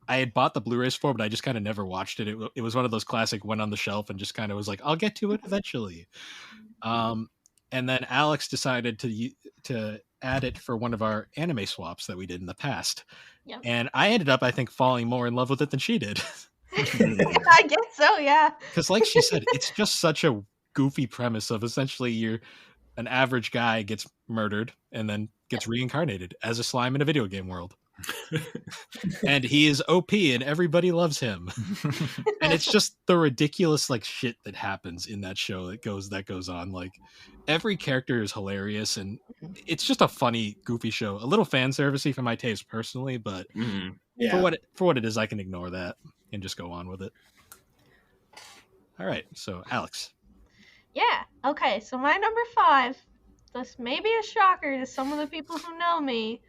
had bought the Blu-rays for, but I just kind of never watched it. It was one of those classic went on the shelf and just kind of was like, I'll get to it eventually. And then Alex decided to add it for one of our anime swaps that we did in the past. Yep. And I ended up, I think, falling more in love with it than she did. I guess so, yeah. Because like she said, it's just such a goofy premise of essentially an average guy gets murdered and then gets reincarnated as a slime in a video game world. And he is OP and everybody loves him. And it's just the ridiculous like shit that happens in that show that goes on. Like every character is hilarious and it's just a funny, goofy show. A little fan servicey for my taste personally, but Yeah. for what it is, I can ignore that and just go on with it. All right, so Alex. Yeah, okay, so my number 5, this may be a shocker to some of the people who know me,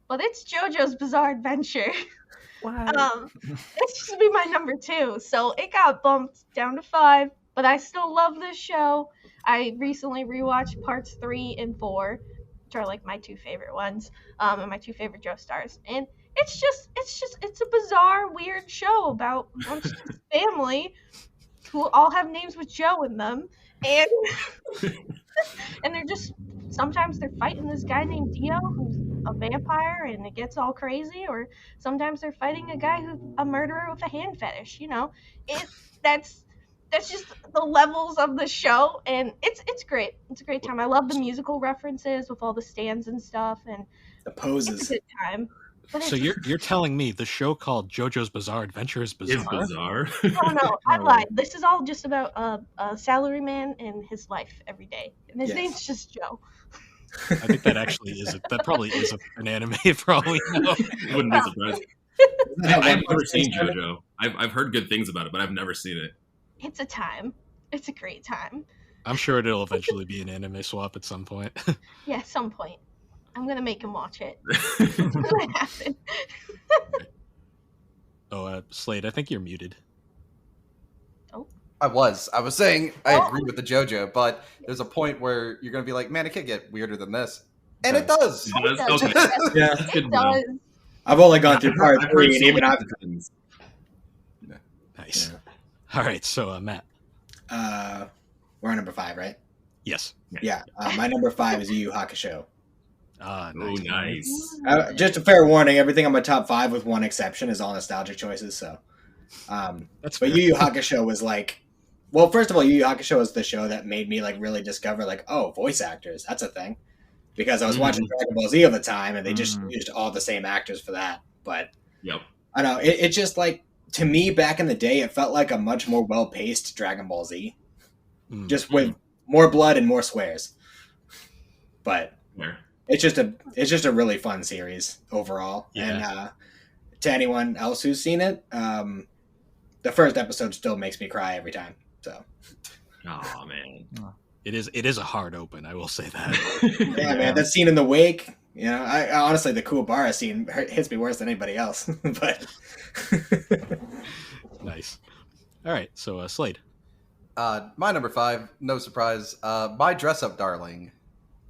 but it's JoJo's Bizarre Adventure. It used to be my number 2, so it got bumped down to 5, but I still love this show. I recently rewatched parts 3 and 4, which are like my 2 favorite ones, and my 2 favorite Joestars. And it's a bizarre, weird show about a bunch of family who all have names with Joe in them, and and they're just sometimes they're fighting this guy named Dio who's a vampire and it gets all crazy, or sometimes they're fighting a guy who's a murderer with a hand fetish. That's just the levels of the show, and it's great. It's a great time. I love the musical references with all the stands and stuff, and The it's poses. a good time. But So you're telling me the show called JoJo's Bizarre Adventure is bizarre? It's bizarre. no, I lied. This is all just about a salaryman and his life every day, and his Yes. name's just Joe. I think that probably is an anime for all we know. Wouldn't be surprised. Doesn't that have I've one never person seen started? JoJo. I've heard good things about it, but I've never seen it. It's a time. It's a great time. I'm sure it'll eventually be an anime swap at some point. Yeah, at some point. I'm gonna make him watch it. It's gonna happen. Slade, I think you're muted. I was saying I agree with the JoJo, but there's a point where you're gonna be like, man, it could get weirder than this, and it does. It does? Okay. Yeah. That's good It to know. does. I've only gone through part I've 3, heard and so even many I've good things. Nice. All right, so Matt. we're on number 5, right? Yes. Yeah. My number 5 is Yu Yu Hakusho. Nice. Oh, nice. Just a fair warning, everything on my top 5 with one exception is all nostalgic choices, so That's But fair. Yu Yu Hakusho was like, well, first of all, Yu Yu Hakusho was the show that made me like really discover like, oh, voice actors, that's a thing. Because I was watching Dragon Ball Z at the time, and they just used all the same actors for that. But Yep. I don't know, it just like, to me back in the day, it felt like a much more well paced Dragon Ball Z, just with more blood and more swears. But it's just a really fun series overall. Yeah. And to anyone else who's seen it, the first episode still makes me cry every time. So, oh man, it is a hard open. I will say that. yeah, man, that scene in the wake. You know, I honestly, the Kuwabara scene hits me worse than anybody else. But nice. All right, so Slade. My number 5, no surprise. My Dress Up Darling.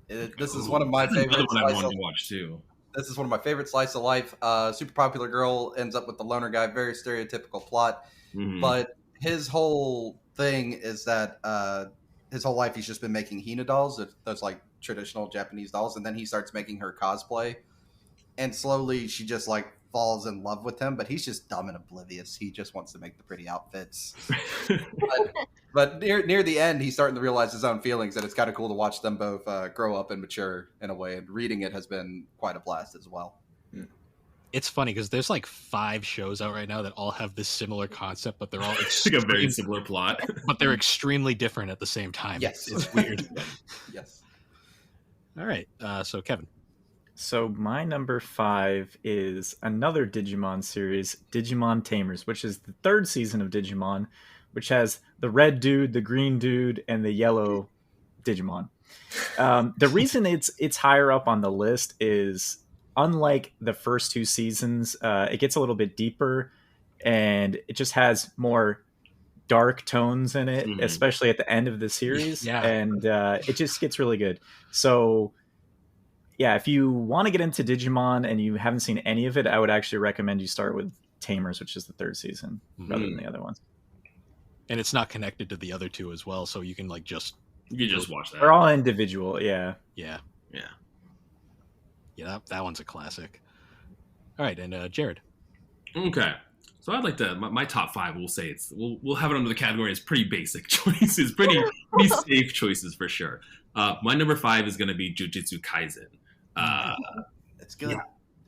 This is one of my favorite. One I wanted to watch too. This is one of my favorite slice of life. Super popular girl ends up with the loner guy. Very stereotypical plot, but his whole thing is that his whole life he's just been making Hina dolls, those like traditional Japanese dolls, and then he starts making her cosplay, and slowly she just like falls in love with him. But he's just dumb and oblivious. He just wants to make the pretty outfits. But near the end, he's starting to realize his own feelings, and it's kind of cool to watch them both grow up and mature in a way. And reading it has been quite a blast as well. It's funny because there's like 5 shows out right now that all have this similar concept, but they're all like a very similar plot. But they're extremely different at the same time. Yes. It's weird. Yes. All right, so Kevin. So my number 5 is another Digimon series, Digimon Tamers, which is the 3rd season of Digimon, which has the red dude, the green dude, and the yellow Digimon. The reason it's higher up on the list is, unlike the first 2 seasons, it gets a little bit deeper, and it just has more dark tones in it, especially at the end of the series. Yeah. And it just gets really good. So yeah, if you want to get into Digimon and you haven't seen any of it, I would actually recommend you start with Tamers, which is the 3rd season, rather than the other ones. And it's not connected to the other 2 as well, so you can like just watch that. They're all individual, yeah. Yeah, that one's a classic. All right, and Jared. Okay, so I'd like to my top 5. We'll say we'll have it under the category as pretty basic choices, pretty safe choices for sure. My number 5 is going to be Jujutsu Kaisen. It's good.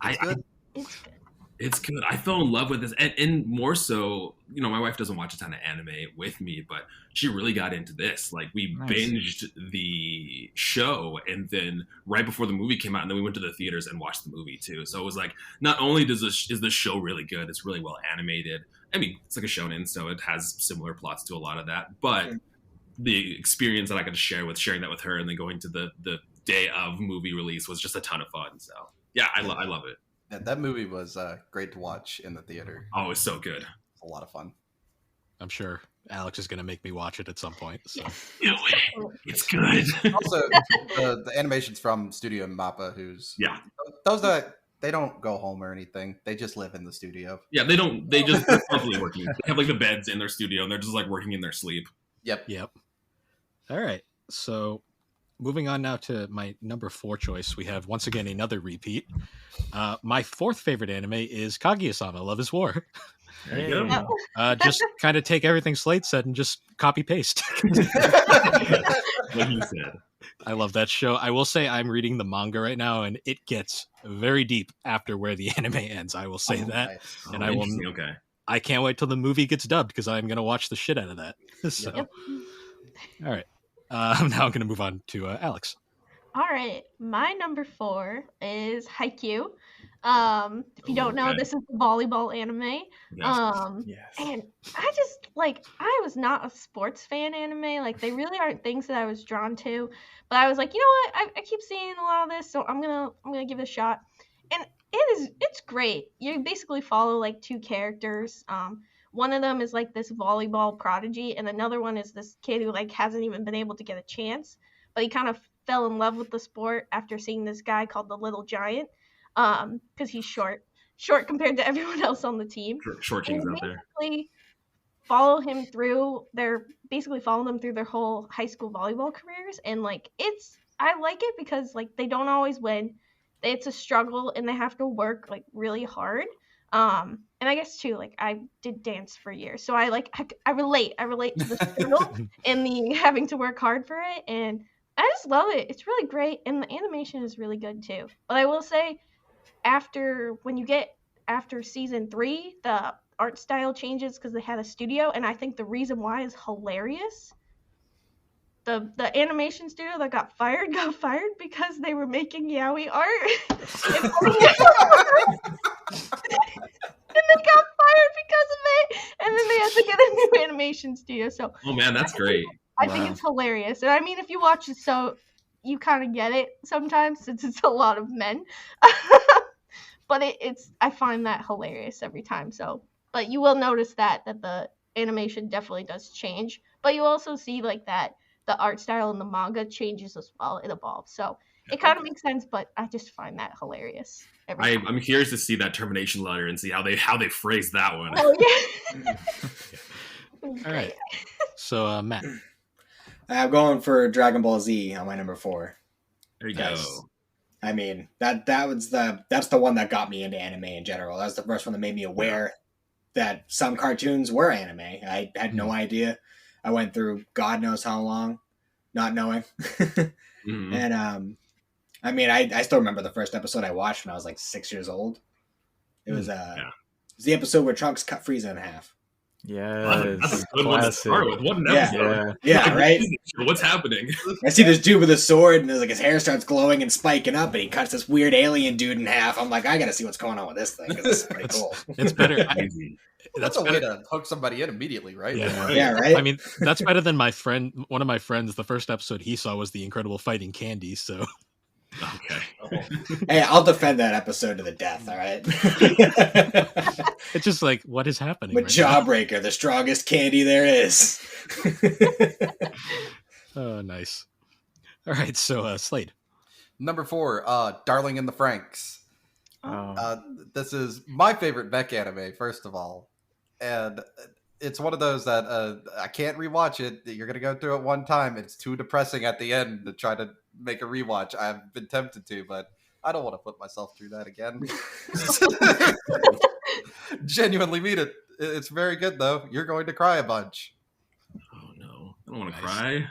Yeah, it's good. It's good. I fell in love with this, and more so, you know, my wife doesn't watch a ton of anime with me, but she really got into this. Like, we binged the show, and then right before the movie came out, and then we went to the theaters and watched the movie too. So it was like, not only is the show really good, it's really well animated. I mean, it's like a shonen, so it has similar plots to a lot of that, but the experience that I got to sharing that with her, and then going to the day of movie release was just a ton of fun. So yeah, I love it. Yeah, that movie was great to watch in the theater. Oh, it's so good. It's a lot of fun. I'm sure Alex is going to make me watch it at some point. So. It's good. Also, the animation's from Studio Mappa, who's those that they don't go home or anything. They just live in the studio. Yeah, they don't. They're constantly working. They have like the beds in their studio, and they're just like working in their sleep. Yep. All right, so moving on now to my number 4 choice, we have once again another repeat. My 4th favorite anime is Kaguya-sama: Love is War. There you go. Just kind of take everything Slade said and just copy paste. What he said. I love that show. I will say I'm reading the manga right now, and it gets very deep after where the anime ends. I will say that, Nice. and I will. Okay. I can't wait till the movie gets dubbed because I'm going to watch the shit out of that. So, all right. Now I'm going to move on to Alex. All right, my number 4 is Haikyuu. If you don't know, this is the volleyball anime. Yes. And I just I was not a sports fan anime. Like, they really aren't things that I was drawn to. But I was like, you know what? I keep seeing a lot of this, so I'm gonna give it a shot. And it's great. You basically follow like 2 characters. One of them is like this volleyball prodigy, and another one is this kid who like hasn't even been able to get a chance, but he kind of fell in love with the sport after seeing this guy called the Little Giant, because he's short compared to everyone else on the team. Short kings out there. Follow them through their whole high school volleyball careers, and like I like it because like they don't always win. It's a struggle, and they have to work like really hard. and I guess too, like I did dance for years, so I relate to the struggle and the having to work hard for it, and I just love it. It's really great, and the animation is really good too. But I will say, after season 3, the art style changes because they had a studio, and I think the reason why is hilarious. The animation studio that got fired because they were making yaoi art. And they got fired because of it, and then they had to get a new animation studio. So, oh man, that's great. I think it's hilarious. And I mean, if you watch it, so you kind of get it sometimes, since it's a lot of men. But I find that hilarious every time. So, but you will notice that the animation definitely does change. But you also see like that the art style in the manga changes as well. It evolves. So it kind of makes sense, but I just find that hilarious. I'm curious to see that termination letter and see how they phrase that one. Oh yeah. All right. So Matt, I'm going for Dragon Ball Z on my number 4. There you go. I mean, that's the one that got me into anime in general. That was the first one that made me aware that some cartoons were anime. I had no idea. I went through God knows how long not knowing. And I mean, I still remember the first episode I watched when I was like 6 years old. It was it was the episode where Trunks cut Frieza in half. Yeah, that's a good one to start with. What an episode! Yeah, right. What's happening? I see this dude with a sword, and like his hair starts glowing and spiking up, and he cuts this weird alien dude in half. I'm like, I gotta see what's going on with this thing, because it's pretty cool. It's better. That's a way to hook somebody in immediately, right? Yeah, right. I mean, that's better than my friend. One of my friends, the first episode he saw was the Incredible Fighting Candy. So, okay. Hey, I'll defend that episode to the death. All right. It's just like, what is happening? With Jawbreaker, the strongest candy there is. Oh, nice. All right, so Slade. Number 4, Darling in the Franxx. This is my favorite mech anime, first of all. And it's one of those that I can't rewatch it. You're going to go through it one time. It's too depressing at the end to try to make a rewatch. I've been tempted to, but I don't want to put myself through that again. Genuinely mean it. It's very good, though. You're going to cry a bunch. Oh, no. I don't want to cry.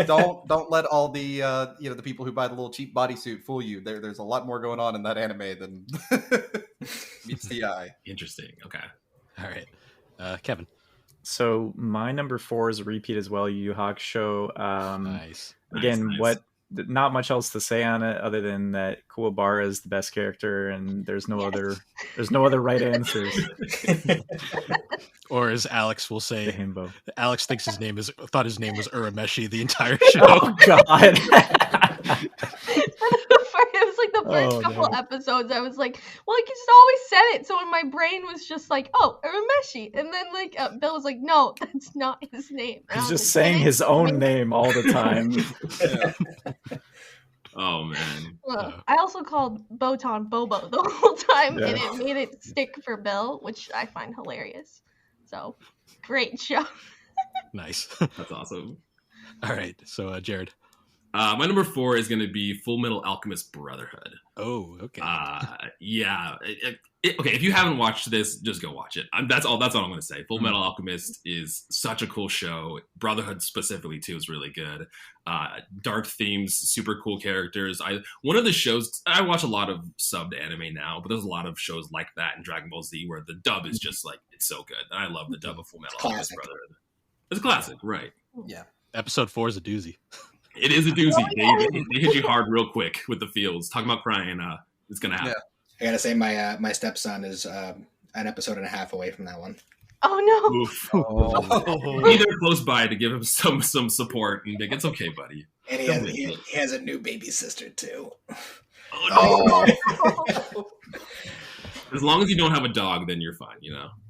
Don't let all the the people who buy the little cheap bodysuit fool you. There's a lot more going on in that anime than meets the eye. Interesting. Okay. All right, Kevin. So my number 4 is a repeat as well. Yu Yu Hakusho. Nice. Again, Nice. Not much else to say on it other than that Kuwabara is the best character, and there's no other right answers. Or as Alex will say, Himbo. Alex thought his name was Urameshi the entire show. Oh God. It was like the first couple episodes. I was like, well, he just always said it, so in my brain was just like, oh, Urameshi, and then like Bill was like, no, that's not his name. And He's I was just like, saying his own name all the time. Oh man. I also called Botan Bobo the whole time, and it made it stick for Bill, which I find hilarious. So, great show. Nice. That's awesome. All right, so Jared. My number 4 is going to be Full Metal Alchemist Brotherhood. Oh, okay. Yeah. Okay, if you haven't watched this, just go watch it. That's all I'm going to say. Full Metal Alchemist is such a cool show. Brotherhood specifically too is really good. Dark themes, super cool characters. One of the shows, I watch a lot of subbed anime now, but there's a lot of shows like that in Dragon Ball Z where the dub is just like, it's so good. And I love the dub of Full Metal Alchemist Brotherhood. It's a classic, right? Yeah. Episode 4 is a doozy. It is a doozy. They hit you hard real quick with the fields. Talking about crying, it's gonna happen. Yeah. I gotta say, my stepson is an episode and a half away from that one. Oh no! Oof. Be there close by to give him some support and be like, it's okay, buddy. And he has a new baby sister too. Oh no! As long as you don't have a dog, then you're fine.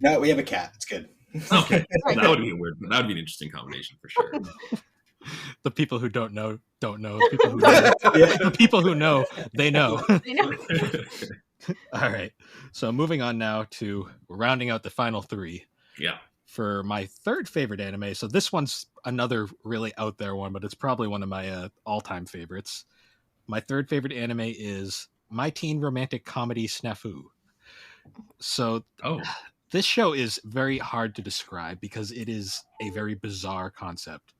No, we have a cat. It's good. Okay, that would be weird. That would be an interesting combination for sure. The people who don't know don't know. The people who know, the people who know, they know. All right. So moving on now to rounding out the final 3. Yeah. For my third favorite anime. So this one's another really out there one, but it's probably one of my all-time favorites. My third favorite anime is My Teen Romantic Comedy Snafu. So Oh, this show is very hard to describe because it is a very bizarre concept.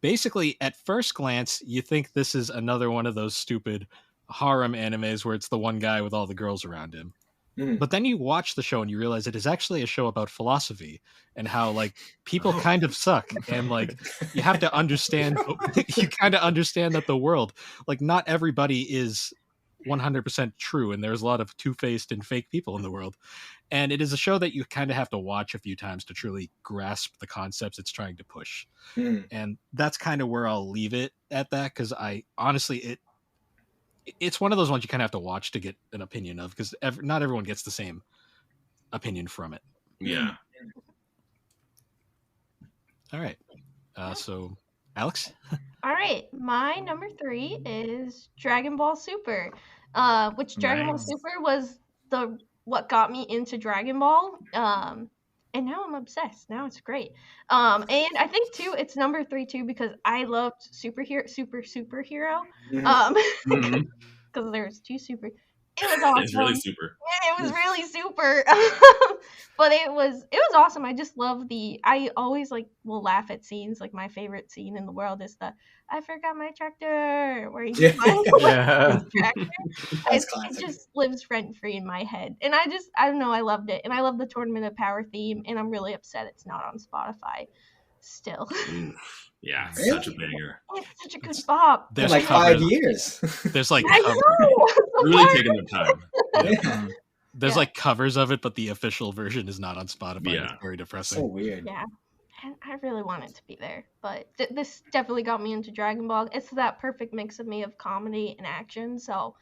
Basically, at first glance, you think this is another one of those stupid harem animes where it's the one guy with all the girls around him. Mhm. But then you watch the show and you realize it is actually a show about philosophy and how like people kind of suck, and like you have to understand you kind of understand that the world, like, not everybody is 100% true, and there's a lot of two-faced and fake people in the world. And it is a show that you kind of have to watch a few times to truly grasp the concepts it's trying to push. Mhm. And that's kind of where I'll leave it at that, because I honestly it's one of those ones you kind of have to watch to get an opinion of, because not everyone gets the same opinion from it. yeah. All right. So, Alex? All right, my number 3 is Dragon Ball Super, which Dragon Ball Nice. Super was what got me into Dragon Ball. And now I'm obsessed. Now it's great. And I think too, it's number 3 too because I loved superhero. Mhm. Mhm. Because there's 2 super. It was awesome. It's really super. It was really super. But it was awesome. I just love I always will laugh at scenes. Like my favorite scene in the world is the I forgot my tractor where he's Yeah. flying Yeah. his tractor. That's It classic. just lives rent free in my head. And I don't know, I loved it. And I love the Tournament of Power theme, and I'm really upset it's not on Spotify still. Oof. Yeah, it's Really? such a banger. It's such a good bop. In There's like covers. 5 years. There's like I know. Really taking their time. Yeah. there's Yeah. like covers of it, but the official version is not on Spotify. Yeah. It's very depressing. So weird. Yeah, I really want it to be there, but this definitely got me into Dragon Ball. It's that perfect mix of me of comedy and action, so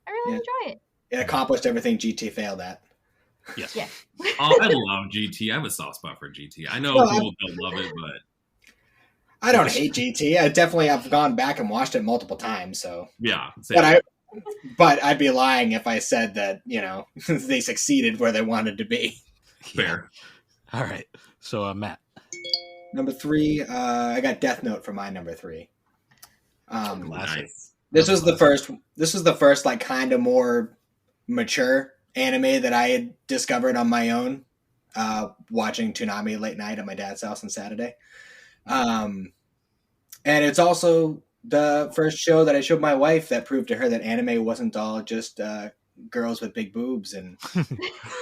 I really enjoy it. It accomplished everything GT failed at. Yes. Yeah. Oh, I love GT. I have a soft spot for GT. I know Well, people don't love it, but I don't hate GT. I definitely have gone back and watched it multiple times. So, yeah. Same. but I'd be lying if I said that they succeeded where they wanted to be. Fair. All right. So, Matt. Number 3, I got Death Note for my number 3. Classic. Nice. This was the first. This was the first like kind of more mature anime that I had discovered on my own, watching Toonami late night at my dad's house on Saturday. And it's also the first show that I showed my wife that proved to her that anime wasn't all just girls with big boobs and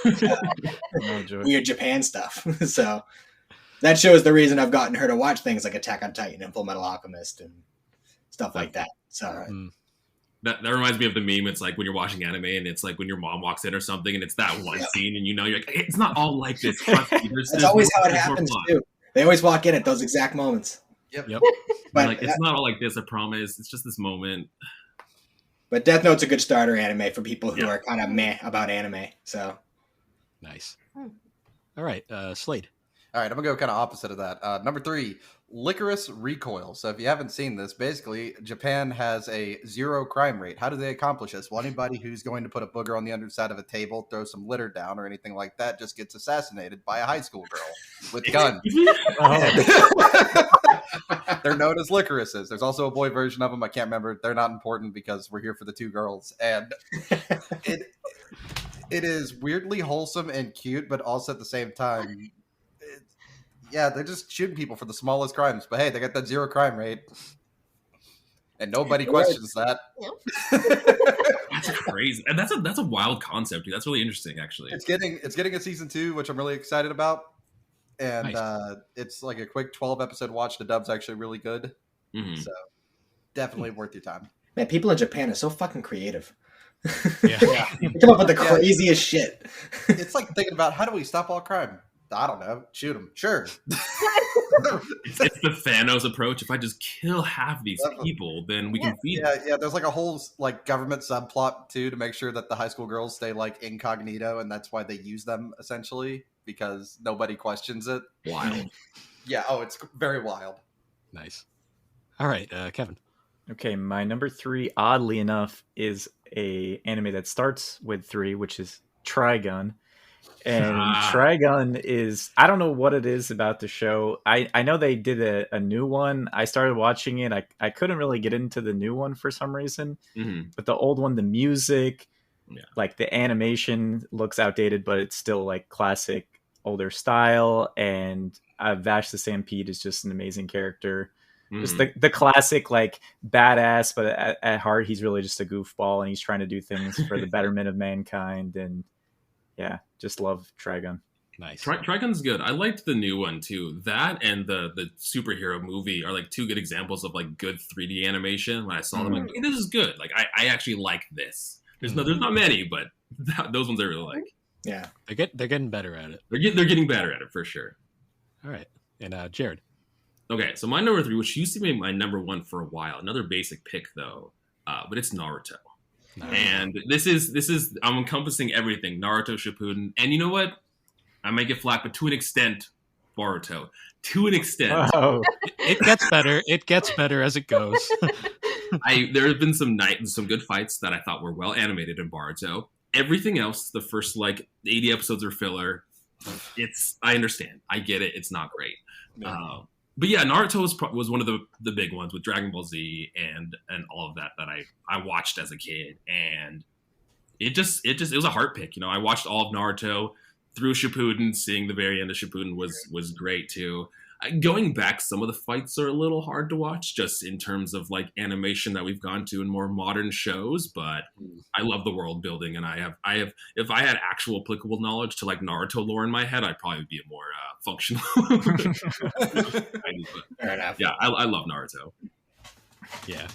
No joke. weird Japan stuff. So that shows the reason I've gotten her to watch things like Attack on Titan and Full Metal Alchemist and stuff like that. So That reminds me of the meme. It's like when you're watching anime and it's like when your mom walks in or something and it's that one scene and you're like, it's not all like this. Trust me, that's always how it there's more happens plot. too. They always walk in at those exact moments. Yep. Yep. But Like it's not all like this. I promise. It's just this moment. But Death Note's a good starter anime for people who Yeah. are kind of meh about anime. So Nice. All right. Slade. All right, I'm gonna go kind of opposite of that. Number 3, Licorice Recoil. So if you haven't seen this, basically Japan has a 0 crime rate. How do they accomplish this? Well, anybody who's going to put a booger on the underside of a table, throw some litter down, or anything like that, just gets assassinated by a high school girl with guns. They're known as licorices. There's also a boy version of them. I can't remember. They're not important because we're here for the 2 girls. And it is weirdly wholesome and cute, but also at the same time, yeah, they're just shooting people for the smallest crimes. But hey, they got that 0 crime rate, and nobody questions that. That's crazy, and that's a wild concept. Dude. That's really interesting, actually. It's getting a season 2, which I'm really excited about. And Nice. it's like a quick 12-episode watch. The dub's actually really good, Mhm. so definitely worth your time. man, people in Japan are so fucking creative. Yeah. They come up with the Yeah. craziest shit. It's like thinking about how do we stop all crime? I don't know. Shoot them. Sure. It's the Thanos approach. If I just kill half these people, then we can feed them. Yeah. There's like a whole like government subplot too to make sure that the high school girls stay like incognito, and that's why they use them essentially because nobody questions it. Wild. Yeah. Oh, it's very wild. Nice. All right, Kevin. Okay, my number 3, oddly enough, is a anime that starts with 3, which is Trigun. And Trigun is, I don't know what it is about the show. I know they did a new one. I started watching it. I couldn't really get into the new one for some reason. Mhm. But the old one, the music, Yeah. Like the animation looks outdated, but it's still like classic older style. And Vash the Stampede is just an amazing character. Just the classic like badass, but at heart he's really just a goofball, and he's trying to do things for the betterment of mankind. And yeah, just love Trigun. Nice. Trigun's good. I liked the new one too. That and the superhero movie are like two good examples of like good 3D animation. When I saw them, like, hey, this is good. Like I actually like this. There's not many, but those ones I really like. Yeah, they're getting better at it. They're getting better at it for sure. All right, and Jared. Okay, so my number 3, which used to be my number 1 for a while, another basic pick though, but it's Naruto. Nice. And this is I'm encompassing everything: Naruto Shippuden, and you know what? I might get flack, but to an extent, Boruto. To an extent, it gets better. It gets better as it goes. There have been some good fights that I thought were well animated in Boruto. Everything else, the first like 80 episodes are filler. I understand. I get it. It's not great. Yeah. But yeah, Naruto was one of the big ones with Dragon Ball Z and all of that I watched as a kid, and it was a heart pick. I watched all of Naruto through Shippuden. Seeing the very end of Shippuden was great too. Going back, some of the fights are a little hard to watch, just in terms of like animation that we've gone to in more modern shows. But I love the world building, and I have. If I had actual applicable knowledge to like Naruto lore in my head, I'd probably be a more functional. Fair enough. Yeah, I love Naruto. Yeah.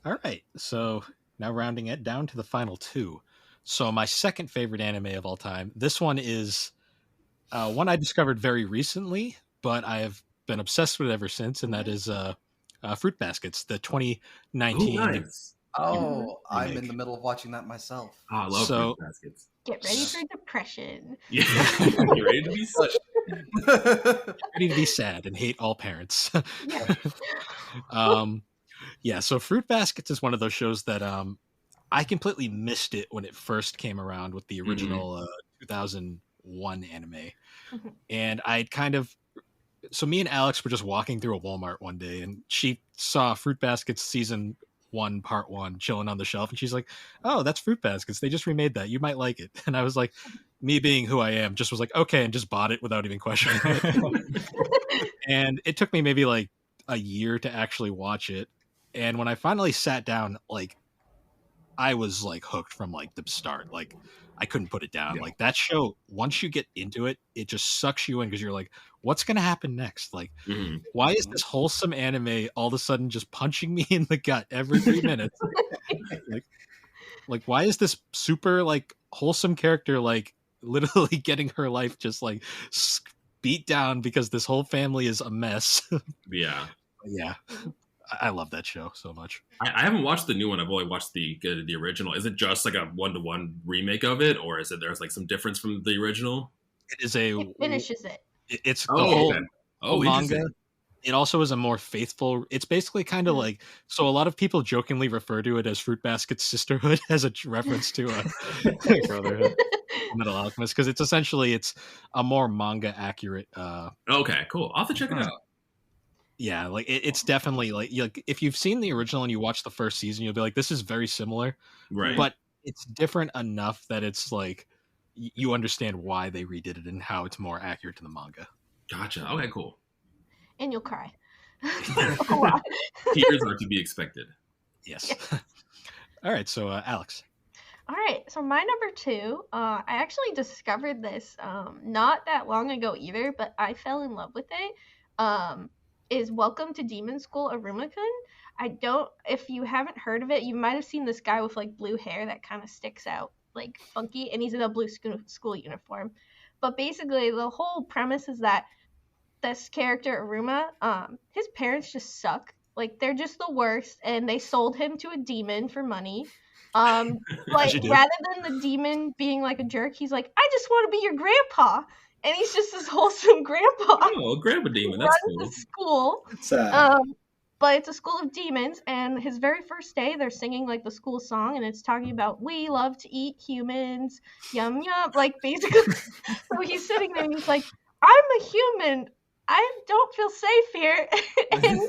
All right. So now rounding it down to the final 2. So my second favorite anime of all time. This one is one I discovered very recently, but I have been obsessed with it ever since, and that is Fruit Baskets, the 2019. Ooh, nice. Oh, I'm in the middle of watching that myself. Oh, I love Fruit Baskets. Get ready for depression. Yeah, you ready to be such. Ready to be sad and hate all parents. Yeah. Yeah, so Fruit Baskets is one of those shows that I completely missed it when it first came around with the original 2001 anime. Mhm. And so me and Alex were just walking through a Walmart one day, and she saw Fruit Baskets season 1, part 1 chilling on the shelf, and she's like, "Oh, that's Fruit Baskets. They just remade that. You might like it." And I was like, me being who I am, just was like, okay, and just bought it without even questioning it. And it took me maybe like a year to actually watch it. And when I finally sat down, like I was like hooked from like the start. Like I couldn't put it down. Yeah. Like that show, once you get into it, it just sucks you in because you're like, what's going to happen next? Like, why is this wholesome anime all of a sudden just punching me in the gut every 3 minutes? like, why is this super like wholesome character like literally getting her life just like beat down because this whole family is a mess? Yeah. Yeah. I love that show so much. I haven't watched the new one. I've only watched the original. Is it just like a 1-to-1 remake of it, or is it there's like some difference from the original? It is It finishes it. It's the whole manga. It also is a more faithful. It's basically kind of like, so a lot of people jokingly refer to it as Fruit Basket's sisterhood as a reference to a brotherhood, Metal Alchemist, because it's essentially it's a more manga accurate. Okay, cool. I'll have to check it out. Yeah, like it's definitely like if you've seen the original and you watch the first season, you'll be like, this is very similar, Right? but it's different enough that it's like you understand why they redid it and how it's more accurate to the manga. Gotcha. Okay, cool. And you'll cry. Tears are to be expected. Yes. All right, so Alex. All right, so my number 2, I actually discovered this not that long ago either, but I fell in love with it. Is Welcome to Demon School Aruma-kun. If you haven't heard of it, you might have seen this guy with like blue hair that kind of sticks out like funky, and he's in a blue school uniform. But basically the whole premise is that this character Aruma, his parents just suck. Like they're just the worst, and they sold him to a demon for money. Like rather than the demon being like a jerk, he's like, I just want to be your grandpa. And he's just this wholesome grandpa. Oh, grandpa demon. That's cool. The school. But it's a school of demons, and his very first day, they're singing like the school song, and it's talking about we love to eat humans, yum yum. Like basically, so he's sitting there and he's like, I'm a human. I don't feel safe here. And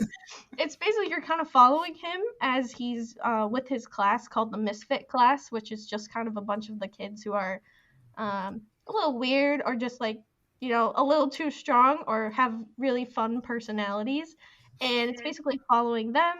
it's basically you're kind of following him as he's with his class called the Misfit class, which is just kind of a bunch of the kids who are a little weird or just like, a little too strong or have really fun personalities. And it's basically following them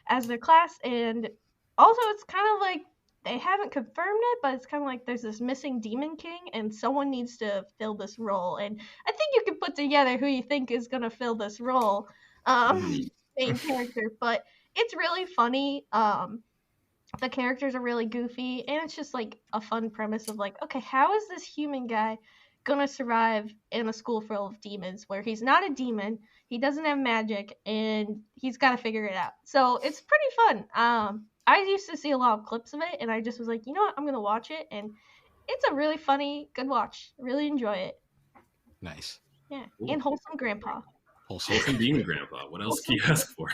as their class. And also, it's kind of like they haven't confirmed it, but it's kind of like there's this missing Demon King, and someone needs to fill this role. And I think you can put together who you think is going to fill this role, main character. But it's really funny. The characters are really goofy, and it's just like a fun premise of like, okay, how is this human guy gonna survive in a school full of demons where he's not a demon, he doesn't have magic, and he's got to figure it out. So it's pretty fun. I used to see a lot of clips of it, and I just was like, you know what, I'm gonna watch it, and it's a really funny, good watch. Really enjoy it. Nice. Yeah, Cool. and wholesome grandpa. Wholesome demon grandpa. What else can you ask for?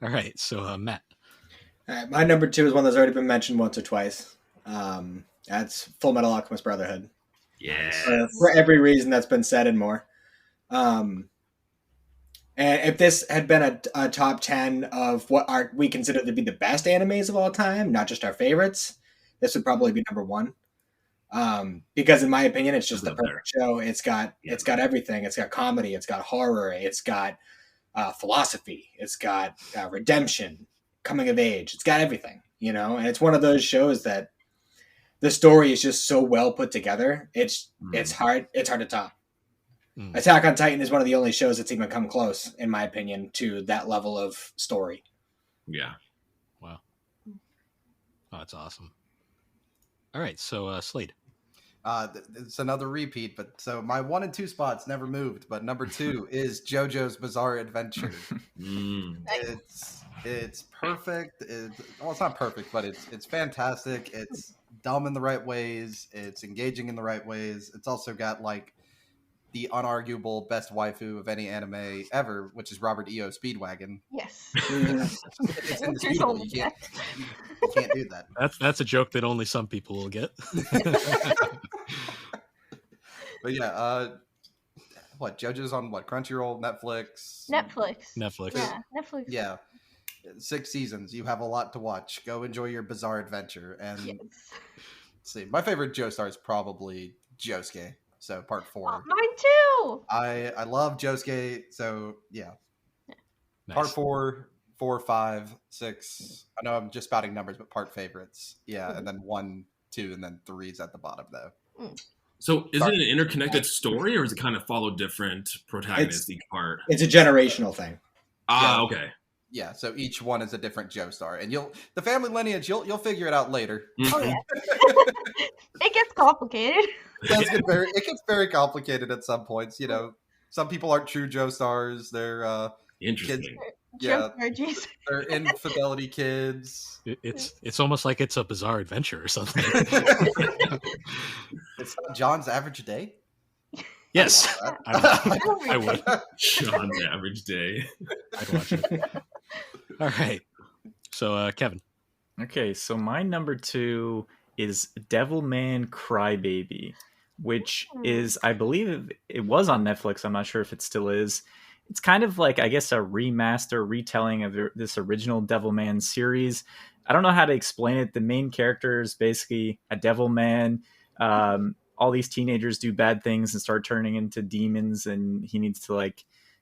All right, so Matt. All right, my number 2 is one that's already been mentioned once or twice. That's Full Metal Alchemist Brotherhood. Yeah. For every reason that's been said and more. And if this had been a top 10 of what we consider to be the best animes of all time, not just our favorites, this would probably be number 1. Because in my opinion, it's just the perfect show. It's got everything. It's got comedy. It's got horror. It's got philosophy. It's got redemption, coming of age. It's got everything, and it's one of those shows that the story is just so well put together. It's hard to top. Attack on Titan is one of the only shows that's even come close, in my opinion, to that level of story. Yeah. Wow. Oh, that's awesome. All right, so Slade. It's another repeat, but so my 1 and 2 spots never moved, but number 2 is JoJo's Bizarre Adventure. It's perfect. It's not perfect, but it's fantastic. It's dumb in the right ways. It's engaging in the right ways. It's also got like the unarguable best waifu of any anime ever, which is Robert E.O. Speedwagon. Yes. It's indisputable. You can't do that. That's a joke that only some people will get. But yeah, JoJo's on Crunchyroll, Netflix? Netflix. Yeah, Netflix. Yeah. 6 seasons. You have a lot to watch. Go enjoy your bizarre adventure. And let's see, my favorite Joestar is probably Josuke. So part 4. Oh, mine too. I love Josuke. So yeah. Nice. Part 4, 4, 5, 6. I know I'm just spouting numbers, but part favorites. Yeah, and then 1, 2, and then 3 is at the bottom though. So is it an interconnected story, or does it kind of follow different protagonists each part? It's a generational thing. Okay. Yeah, so each one is a different Joestar, and the family lineage you'll figure it out later. Oh yeah. It gets complicated. It gets very complicated at some points. Some people aren't true Joestars. They're Interesting. kids. They're infidelity kids. It's almost like it's a bizarre adventure or something. It's not John's Average Day. Yes, I would. John's Average Day. I'd watch it. All right. So, Kevin. Okay, so my number 2 is Devilman Crybaby, which is, I believe it was on Netflix. I'm not sure if it still is. It's kind of like, I guess, a remaster, retelling of this original Devilman series. I don't know how to explain it. The main character is basically a Devilman. All these teenagers do bad things and start turning into demons, and he needs to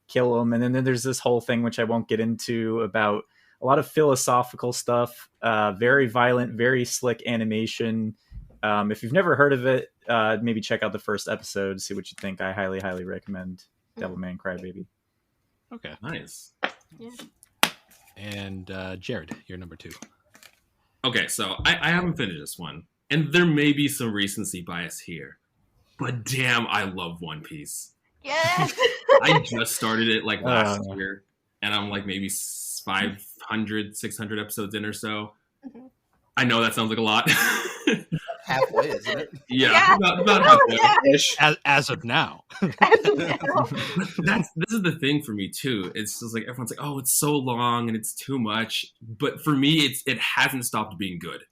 kill them. And then there's this whole thing, which I won't get into, about a lot of philosophical stuff, very violent, very slick animation. If you've never heard of it, maybe check out the first episode, see what you think. I highly, highly recommend Devilman Crybaby. Okay. Nice. Yeah. And Jared, you're number 2. Okay, so I haven't finished this one, and there may be some recency bias here, but damn, I love One Piece. Yes. I just started it last year, and I'm maybe 500, 600 episodes in or so. Mm-hmm. I know that sounds like a lot. Halfway, isn't it? Yeah. About halfway. Yeah. As of now. This is the thing for me too. It's just everyone's like, oh, it's so long and it's too much. But for me, it hasn't stopped being good.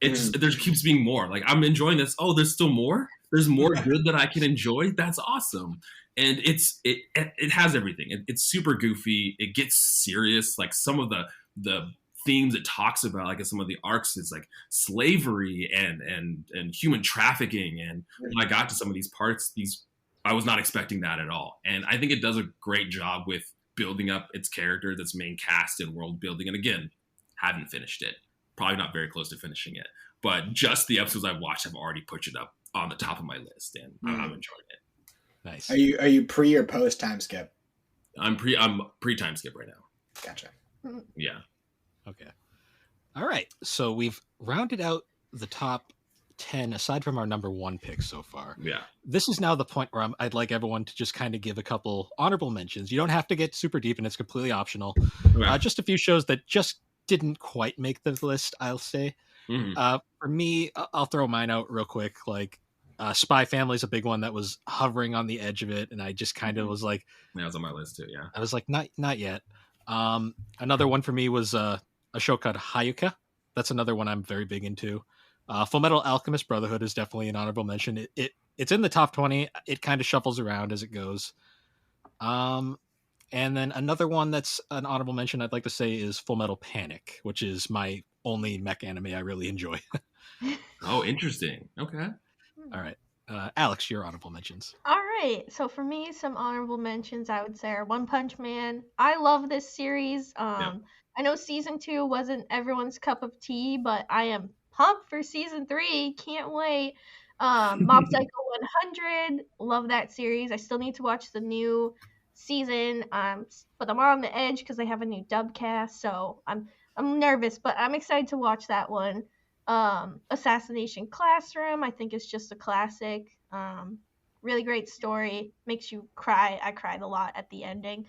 There keeps being more. I'm enjoying this. Oh, there's still more. There's more good that I can enjoy. That's awesome. and it has everything. It's super goofy. It gets serious. Like some of the themes it talks about, like in some of the arcs, is like slavery and human trafficking. And when I got to some of these parts, I was not expecting that at all. And I think it does a great job with building up its characters, its main cast, and world building. And again, haven't finished it. Probably not very close to finishing it. But just the episodes I've watched have already put it up on the top of my list, and I'm enjoying it. Nice. Are you pre or post time skip? I'm pre time skip right now. Gotcha. Yeah. Okay. All right. So we've rounded out the top 10 aside from our number 1 pick so far. Yeah. This is now the point where I'd like everyone to just kind of give a couple honorable mentions. You don't have to get super deep, and it's completely optional. Okay. Just a few shows that just didn't quite make the list, I'll say. Mhm. For me, I'll throw mine out real quick. Like Spy Family is a big one that was hovering on the edge of it, and I just kind of was like, That was on my list too. Yeah. I was like, not yet. Another one for me was a show called Hayuka. That's another one I'm very big into. Full Metal Alchemist Brotherhood is definitely an honorable mention. It's in the top 20. It kind of shuffles around as it goes. And then another one that's an honorable mention I'd like to say is Full Metal Panic, which is my only mech anime I really enjoy. Oh, interesting. Okay. All right. Alex, your honorable mentions. All right. So for me, some honorable mentions I would say are One Punch Man. I love this series. I know season 2 wasn't everyone's cup of tea, but I am pumped for season 3. Can't wait. Mob Psycho 100. Love that series. I still need to watch the new season. But I'm on the edge because they have a new dub cast, so I'm nervous, but I'm excited to watch that one. Assassination Classroom, I think is just a classic. Really great story, makes you cry. I cried a lot at the ending.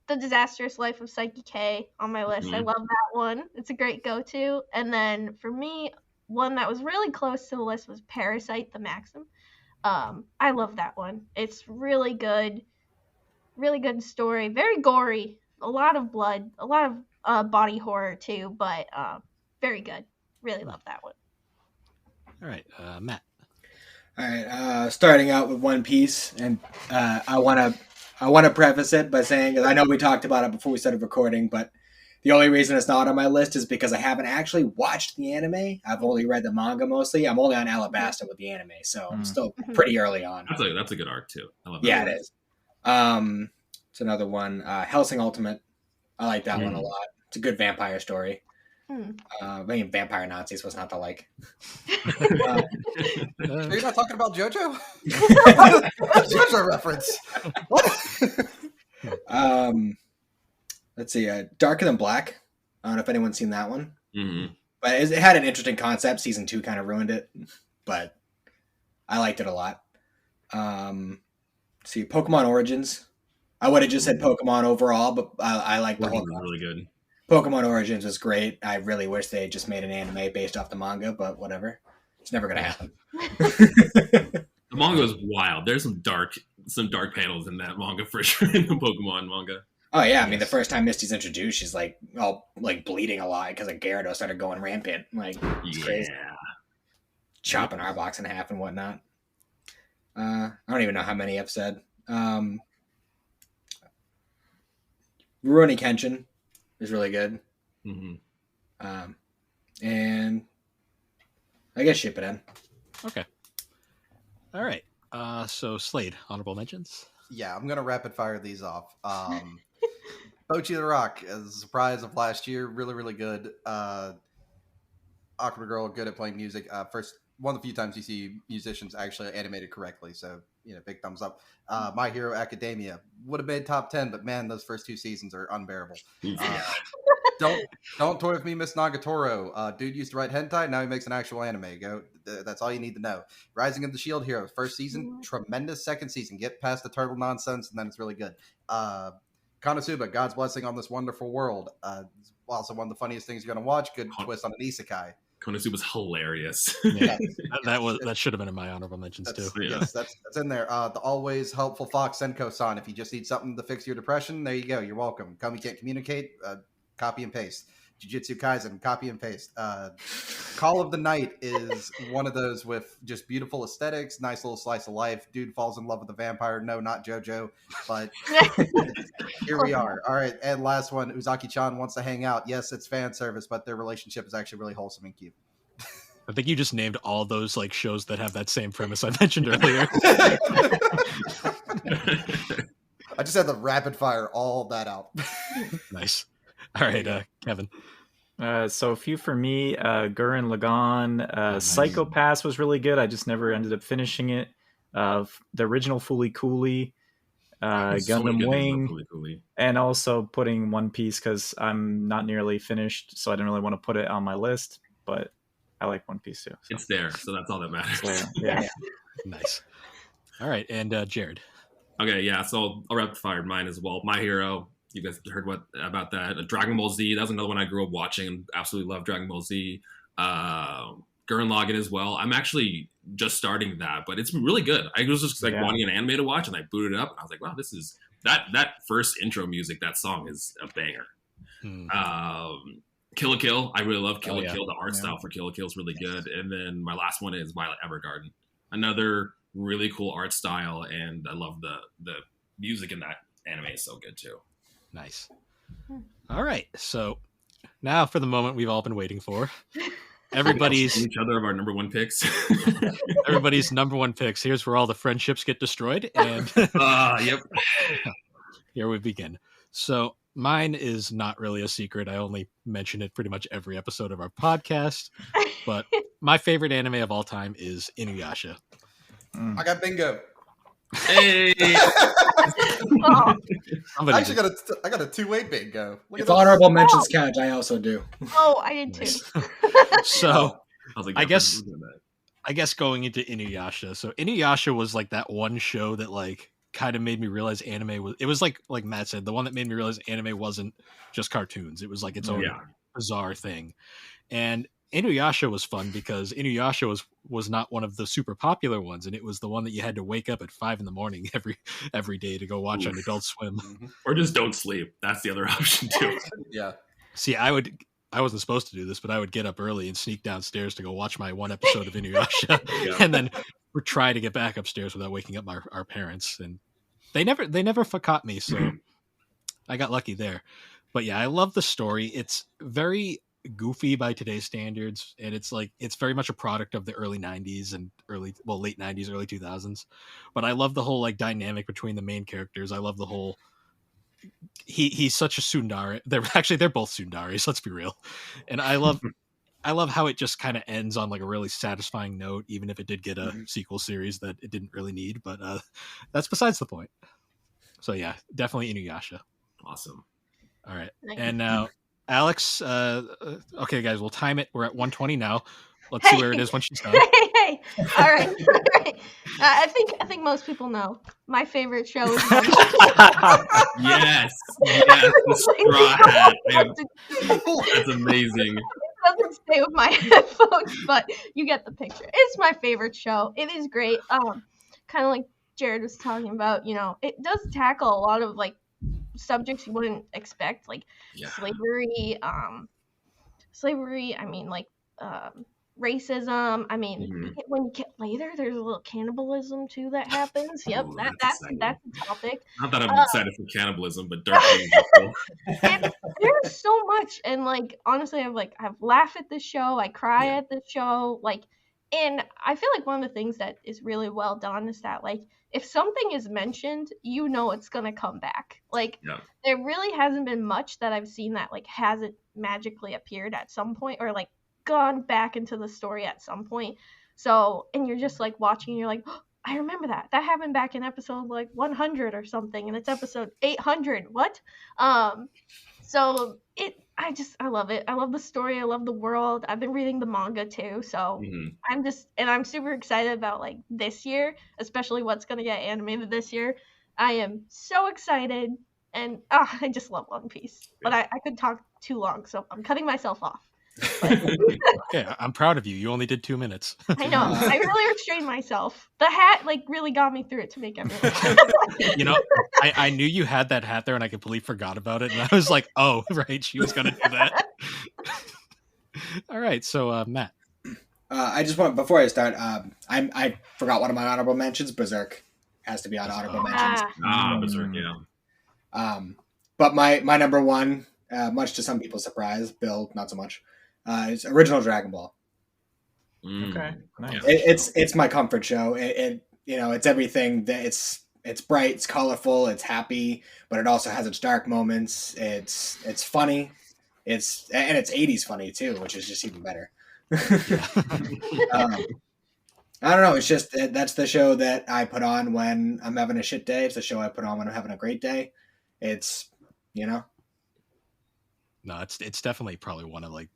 The Disastrous Life of Psyche K on my list. I love that one. It's a great go-to. And then for me, one that was really close to the list was Parasite the Maxim. I love that one. It's really good story. Very gory. A lot of blood. A lot of body horror too, but very good. Really love that one. All right, Matt. All right, starting out with One Piece, and I want to preface it by saying, I know we talked about it before we started recording, but the only reason it's not on my list is because I haven't actually watched the anime. I've only read the manga mostly. I'm only on Alabasta with the anime, so I'm still pretty early on. That's a good arc too. I love that. Yeah, it is. It's another one. Hellsing Ultimate. I like that one a lot. It's a good vampire story. I mean, vampire Nazis was not to like. Are you not talking about JoJo? JoJo reference. What? Let's see. Darker Than Black. I don't know if anyone's seen that one. Mm-hmm. But it had an interesting concept. Season 2 kind of ruined it. But I liked it a lot. See, Pokemon Origins. I would have just said Pokemon overall, but I like the whole concept. Really good. Pokemon Origins was great. I really wish they just made an anime based off the manga, but whatever. It's never going to happen. The manga is wild. There's some dark panels in that manga for sure, in the Pokemon manga. Oh, yeah. I mean, the first time Misty's introduced, she's like all like bleeding a lot because like Gyarados started going rampant. Like, it's crazy. Chopping Arbok in half and whatnot. I don't even know how many I've said. Rurouni Kenshin is really good. Mm-hmm. And I guess Shippuden. Okay. All right. So Slade, honorable mentions. Yeah, I'm gonna rapid fire these off. Bochi the Rock, as a surprise of last year, really, really good. Aqua Girl, good at playing music. First, one of the few times you see musicians actually animated correctly, so big thumbs up. My Hero Academia would have made top 10, but man, those first 2 seasons are unbearable. Don't toy with me, Miss Nagatoro. Dude used to write hentai, now he makes an actual anime. That's all you need to know. Rising of the Shield Hero, first season, tremendous. Second season, get past the turtle nonsense, and then it's really good. Konosuba, God's Blessing on This Wonderful World. Also one of the funniest things you're going to watch. Good twist on an isekai. Konosuba's hilarious. Yeah, that should have been in my honorable mentions too. Yes, that's in there. The always helpful Fox Senko-san. If you just need something to fix your depression, there you go. You're welcome. You can't communicate, copy and paste. Jujutsu Kaisen, copy and paste. Call of the Night is one of those with just beautiful aesthetics, nice little slice of life. Dude falls in love with a vampire. No, not JoJo, but here we are. All right, and last one, Uzaki-chan wants to hang out. Yes, it's fan service, but their relationship is actually really wholesome and cute. I think you just named all those like shows that have that same premise I mentioned earlier. I just had to rapid fire all that out. Nice. All right, Kevin. So a few for me. Gurren Lagann. Nice. Psycho Pass was really good. I just never ended up finishing it. The original Fooly Cooley. Gundam Wing. And also putting One Piece because I'm not nearly finished, so I didn't really want to put it on my list. But I like One Piece too. So. It's there, so that's all that matters. So, yeah. Nice. All right, and Jared. Okay, yeah, so I'll rapid fire mine as well. My Hero, you guys heard about that. Dragon Ball Z, that was another one I grew up watching and absolutely love Dragon Ball Z. Gurren Lagann as well. I'm actually just starting that, but it's really good. I was just wanting an anime to watch, and I booted it up, and I was like, wow, this is that first intro music, that song is a banger. Kill la Kill, I really love Kill la Kill. The art style for Kill la Kill is really good. And then my last one is Violet Evergarden. Another really cool art style, and I love the music in that anime is so good too. Nice. All right, so now for the moment we've all been waiting for. Everybody's each other of our number one picks. Everybody's number one picks. Here's where all the friendships get destroyed, and yep. Here we begin. So mine is not really a secret. I only mention it pretty much every episode of our podcast. But my favorite anime of all time is Inuyasha. I got bingo. Hey! Oh. I actually got a two-way bingo. If honorable mentions count, I also do. Oh, I did too. So I was like, I guess going into Inuyasha. So Inuyasha was like that one show that like kind of made me realize anime was. It was like Matt said, the one that made me realize anime wasn't just cartoons. It was like its own bizarre thing. And Inuyasha was fun because Inuyasha was not one of the super popular ones, and it was the one that you had to wake up at 5 a.m. every day to go watch on Adult Swim, or just don't sleep. That's the other option too. Yeah. See, I wasn't supposed to do this, but I would get up early and sneak downstairs to go watch my one episode of Inuyasha, and then try to get back upstairs without waking up our parents. And they never caught me, so I got lucky there. But yeah, I love the story. It's very goofy by today's standards, and it's very much a product of the early 90s and late 90s, early 2000s. But I love the whole like dynamic between the main characters. I love the whole he's such a tsundere. They're both tsunderes, let's be real. And I love how it just kind of ends on like a really satisfying note, even if it did get a sequel series that it didn't really need, but that's besides the point. So yeah, definitely Inuyasha. Awesome. All right. And now Alex, okay, guys, we'll time it. We're at 1:20 now. Let's see where it is when she's done. Hey. All right. I think most people know my favorite show is Yes. The straw hat. That's amazing. It doesn't stay with my headphones, but you get the picture. It's my favorite show. It is great. Kind of like Jared was talking about, it does tackle a lot of like subjects you wouldn't expect, like slavery, I mean, like racism. I mean, when you get later, there's a little cannibalism too that happens. Yep, that's a topic. Not that I'm excited for cannibalism, but dark. And there's so much, and like honestly, I've laughed at this show, I cry at this show, like, and I feel like one of the things that is really well done is that like if something is mentioned, it's gonna come back. Like there really hasn't been much that I've seen that like hasn't magically appeared at some point or like gone back into the story at some point. So, and you're just like watching and you're like, oh, I remember that happened back in episode like 100 or something, and it's episode 800. What? So I love it. I love the story. I love the world. I've been reading the manga too, so I'm super excited about like this year, especially what's gonna get animated this year. I am so excited, and I just love One Piece. But I could talk too long, so I'm cutting myself off. Okay, I'm proud of you. You only did 2 minutes. I know. I really restrained myself. The hat like really got me through it to make everyone. I knew you had that hat there, and I completely forgot about it. And I was like, "Oh, right, she was gonna do that." All right, so Matt. I just want before I start. I forgot one of my honorable mentions. Berserk has to be on honorable mentions. Berserk, yeah. But my number one, much to some people's surprise, Bill not so much, is original Dragon Ball. Okay, nice. It's my comfort show. It's everything that it's bright, it's colorful, it's happy, but it also has its dark moments. It's funny. It's 80s funny too, which is just even better. I don't know. It's just that's the show that I put on when I'm having a shit day. It's the show I put on when I'm having a great day. It's No, it's definitely probably one of like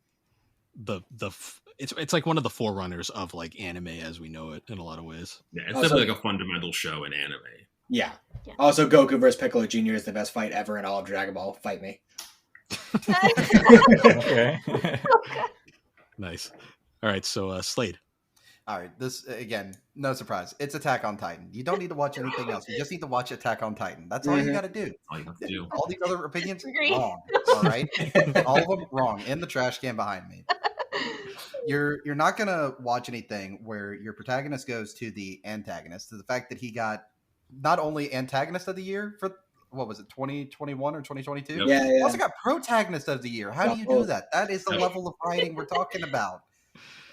it's like one of the forerunners of like anime as we know it in a lot of ways. Yeah, it's definitely like a fundamental show in anime. Yeah. Also, Goku vs. Piccolo Jr. is the best fight ever in all of Dragon Ball. Fight me. Okay. Nice. All right, so Slade. All right, this again, no surprise. It's Attack on Titan. You don't need to watch anything else. You just need to watch Attack on Titan. That's all you got to do. All you have to do. All these other opinions, Agree. wrong. All right, all of them wrong. In the trash can behind me. You're not gonna watch anything where your protagonist goes to the antagonist. To the fact that he got not only antagonist of the year for what was it, 2021 or 2022? Yep. Yeah. He also got protagonist of the year. How do you do that? That is the level of writing we're talking about.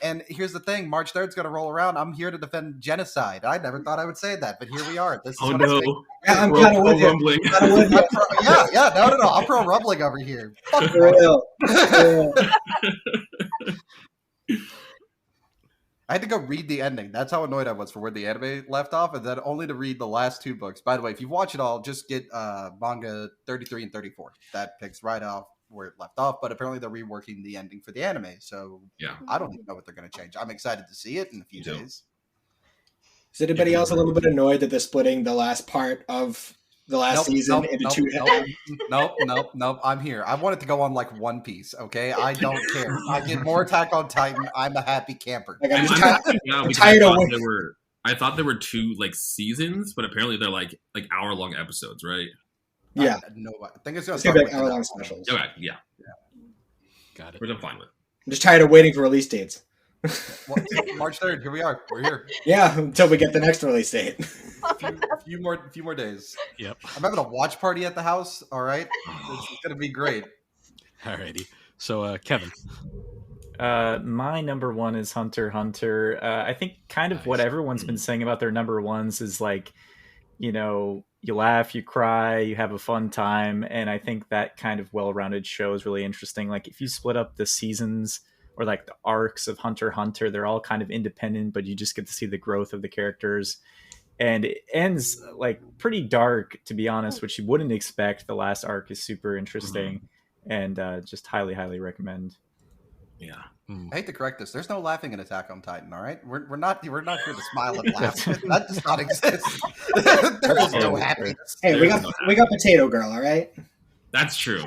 And here's the thing: March 3rd is going to roll around. I'm here to defend genocide. I never thought I would say that, but here we are. This is Oh what I'm saying. no! Yeah, I'm We're kind of with you. rumbling. No. I'm pro rumbling over here. Fuck For real. I had to go read the ending. That's how annoyed I was for where the anime left off, and then only to read the last two books. By the way, if you watch it all, just get manga 33 and 34. That picks right off where it left off, but apparently they're reworking the ending for the anime, so Yeah. I don't even know what they're going to change. I'm excited to see it in a few Me too. days. Is anybody else a little bit annoyed that they're splitting the last part of the last season into two? Nope. I'm here. I want it to go on like One Piece, okay? I don't care. I get more Attack on Titan. I'm a happy camper. Like, I'm I'm just happy now I'm because tired of waiting. I thought there were two like seasons, but apparently they're like hour-long episodes, right? Yeah. I think it's going It's to gonna start be with like hour-long specials. Okay, yeah. Got it. Which I'm fine with. I'm just tired of waiting for release dates. March 3rd. Here we are. We're here. Yeah, until we get the next release date. A few more days. Yep. I'm having a watch party at the house. All right, it's gonna be great. Alrighty. So Kevin. My number one is Hunter x Hunter. I think kind of what everyone's been saying about their number ones is like, you laugh, you cry, you have a fun time, and I think that kind of well-rounded show is really interesting. Like if you split up the seasons or like the arcs of Hunter x Hunter, they're all kind of independent, but you just get to see the growth of the characters. And it ends like pretty dark, to be honest, which you wouldn't expect. The last arc is super interesting, and just highly, highly recommend. Yeah. I hate to correct this. There's no laughing in Attack on Titan. All right, we're not here to smile and laugh. That does not exist. There is no happiness. Hey, we got Potato Girl, all right? That's true.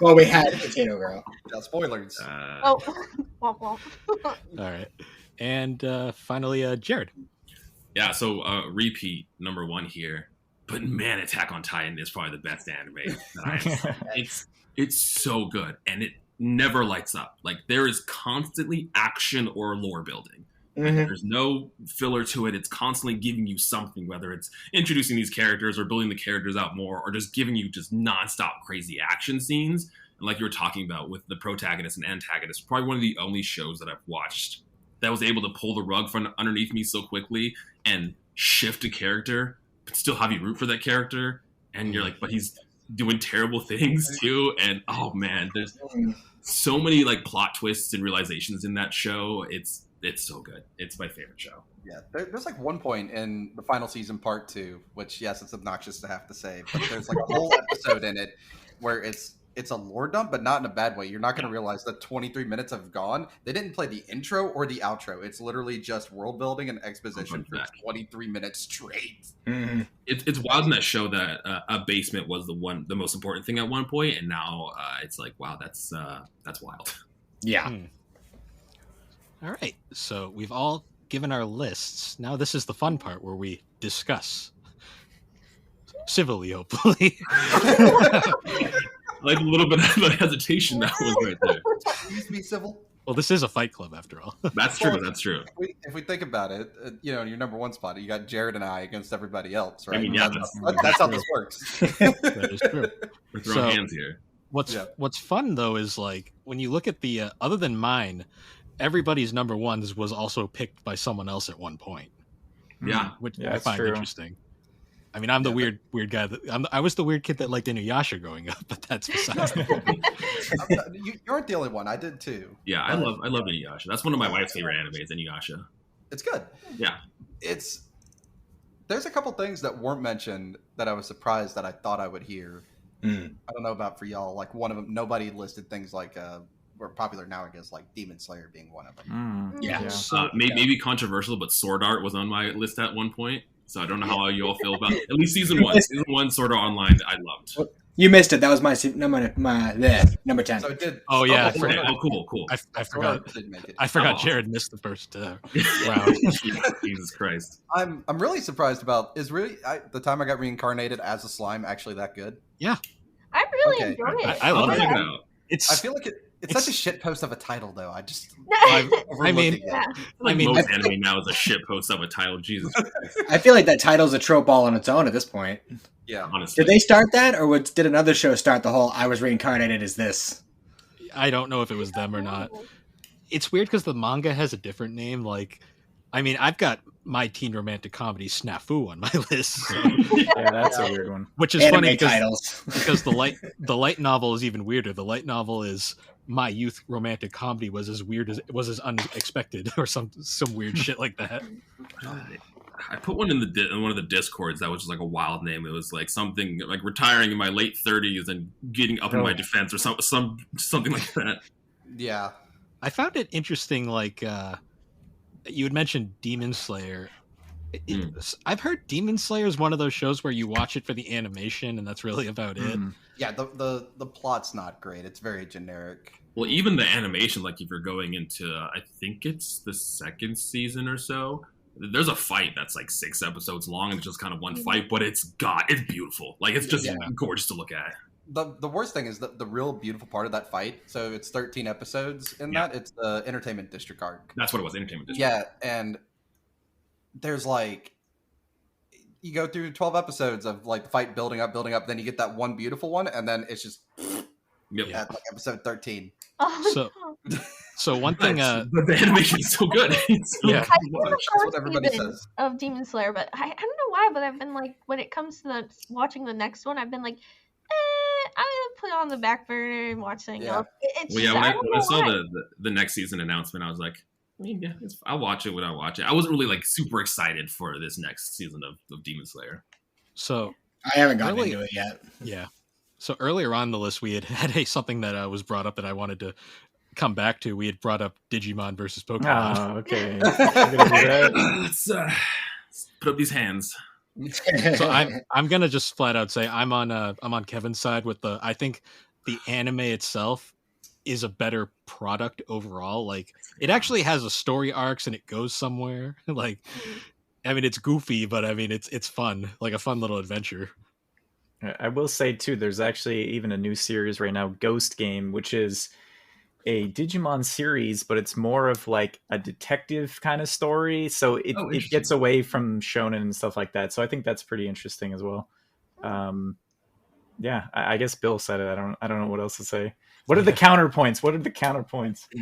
Well, we had Potato Girl. Spoilers. Womp womp. All right. And finally, Jared. Yeah, so repeat number one here. But man, Attack on Titan is probably the best anime that I've seen. It's so good, and it never lights up. Like there is constantly action or lore building. Like, there's no filler to it. It's constantly giving you something, whether it's introducing these characters or building the characters out more, or just giving you just nonstop crazy action scenes. And like you were talking about with the protagonist and antagonist, probably one of the only shows that I've watched that was able to pull the rug from underneath me so quickly and shift a character, but still have you root for that character. And you're like, but he's doing terrible things too. And oh man, there's so many like plot twists and realizations in that show. It's so good. It's my favorite show. Yeah, there's like one point in the final season, part 2, which yes, it's obnoxious to have to say, but there's like a whole episode in it where it's a lore dump, but not in a bad way. You're not going to realize that 23 minutes have gone. They didn't play the intro or the outro. It's literally just world building and exposition for 23 minutes straight. Mm-hmm. It's wild in that show that a basement was the most important thing at one point, and now it's like, wow, that's wild. Yeah. All right. So we've all given our lists. Now this is the fun part where we discuss civilly, hopefully. Like a little bit of a hesitation that was right there. used to be civil. Well, this is a fight club after all. That's true. That's true. If we think about it, your number one spot, you got Jared and I against everybody else, right? I mean, yeah, that's how this works. That is true. We're throwing hands here. What's fun though is like when you look at the other than mine, everybody's number ones was also picked by someone else at one point. Yeah, which Yeah, I find true. interesting. I mean, I'm the weird guy. I was the weird kid that liked Inuyasha growing up, but that's besides the point. You aren't the only one. I did too. Yeah, I love Inuyasha. That's one of my wife's favorite animes, Inuyasha. It's good. Yeah. There's a couple things that weren't mentioned that I was surprised that I thought I would hear. I don't know about for y'all. Like one of them, nobody listed things like were popular now, I guess, like Demon Slayer being one of them. Yeah. Maybe controversial, but Sword Art was on my list at one point. So I don't know how you all feel about it. At least season one. Season one, Sword Art Online, I loved. You missed it. That was my number 10. So it did. Oh yeah, I Okay, forgot. cool. I forgot. Did make it. I forgot Jared missed the first round. Jesus Christ. I'm really surprised about the time I got reincarnated as a slime actually that good. Yeah, I really Okay. enjoy it. I love I'll it. check it out. I feel like it's such a shit post of a title though. I just I mean, overlooked it. Yeah. Like I mean, most anime now is a shit post of a title. Jesus Christ. I feel like that title's a trope all on its own at this point. Yeah. Honestly. Did they start that, or did another show start the whole "I was reincarnated as this"? I don't know if it was them or not. It's weird because the manga has a different name. Like, I mean, I've got my teen romantic comedy Snafu on my list, so- Yeah, that's a weird one. which is Anime funny titles. because the light novel is even weirder. The light novel is my youth romantic comedy was as weird as it was as unexpected or some weird shit like that. I put one in one of the discords that was just like a wild name. It was like something like retiring in my late 30s and getting up in my defense or something like that. Yeah. I found it interesting. Like you had mentioned Demon Slayer. I've heard Demon Slayer is one of those shows where you watch it for the animation and that's really about it. Yeah, the plot's not great. It's very generic. Well, even the animation, like if you're going into, I think it's the second season or so, there's a fight that's like 6 episodes long and it's just kind of one fight, but it's beautiful. Like it's just gorgeous to look at. The worst thing is the real beautiful part of that fight. So it's 13 episodes in that. It's the Entertainment District arc. That's what it was, Entertainment District. Yeah, and there's like you go through 12 episodes of like the fight building up, then you get that one beautiful one, and then it's just at like episode 13. Oh, So one thing, but the animation is so good. It's so Yeah. good to I watch. the That's what first everybody season says. of Demon Slayer, but I don't know why, but I've been like, when it comes to watching the next one, I've been like, I'm gonna put it on the back burner and watch something else. It's Well, yeah, just, when I saw the next season announcement, I was like, I mean, yeah, I'll watch it when I watch it. I wasn't really like super excited for this next season of Demon Slayer. so I haven't gotten Really? into it yet. yeah. So earlier on the list, we had something that was brought up that I wanted to come back to. We had brought up Digimon versus Pokemon. Oh, okay. We're gonna do that. Let's put up these hands. So I'm gonna just flat out say I'm on Kevin's side with I think the anime itself is a better product overall. Like it actually has a story arcs and it goes somewhere. Like I mean it's goofy, but I mean it's fun, like a fun little adventure. I will say too, there's actually even a new series right now, Ghost Game, which is a Digimon series, but it's more of like a detective kind of story. So it gets away from shonen and stuff like that. So I think that's pretty interesting as well. Yeah, I guess Bill said it. I don't know what else to say. What are the counterpoints?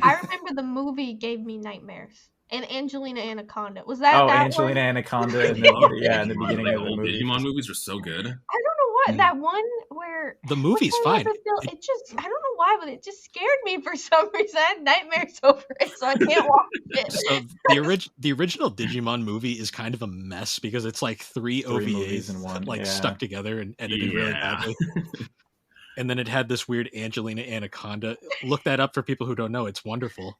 I remember the movie gave me nightmares. And Angelina Anaconda. Was that Angelina one? Anaconda in the beginning of the old movie. Digimon movies are so good. I don't know what that one where The movie's which one fine. was it It just I don't know why, but it just scared me for some reason. I had nightmares over it, so I can't watch it. So the original Digimon movie is kind of a mess because it's like three movies OVAs in one, like yeah. stuck together and edited really badly. And then it had this weird Angelina Anaconda. Look that up for people who don't know. It's wonderful.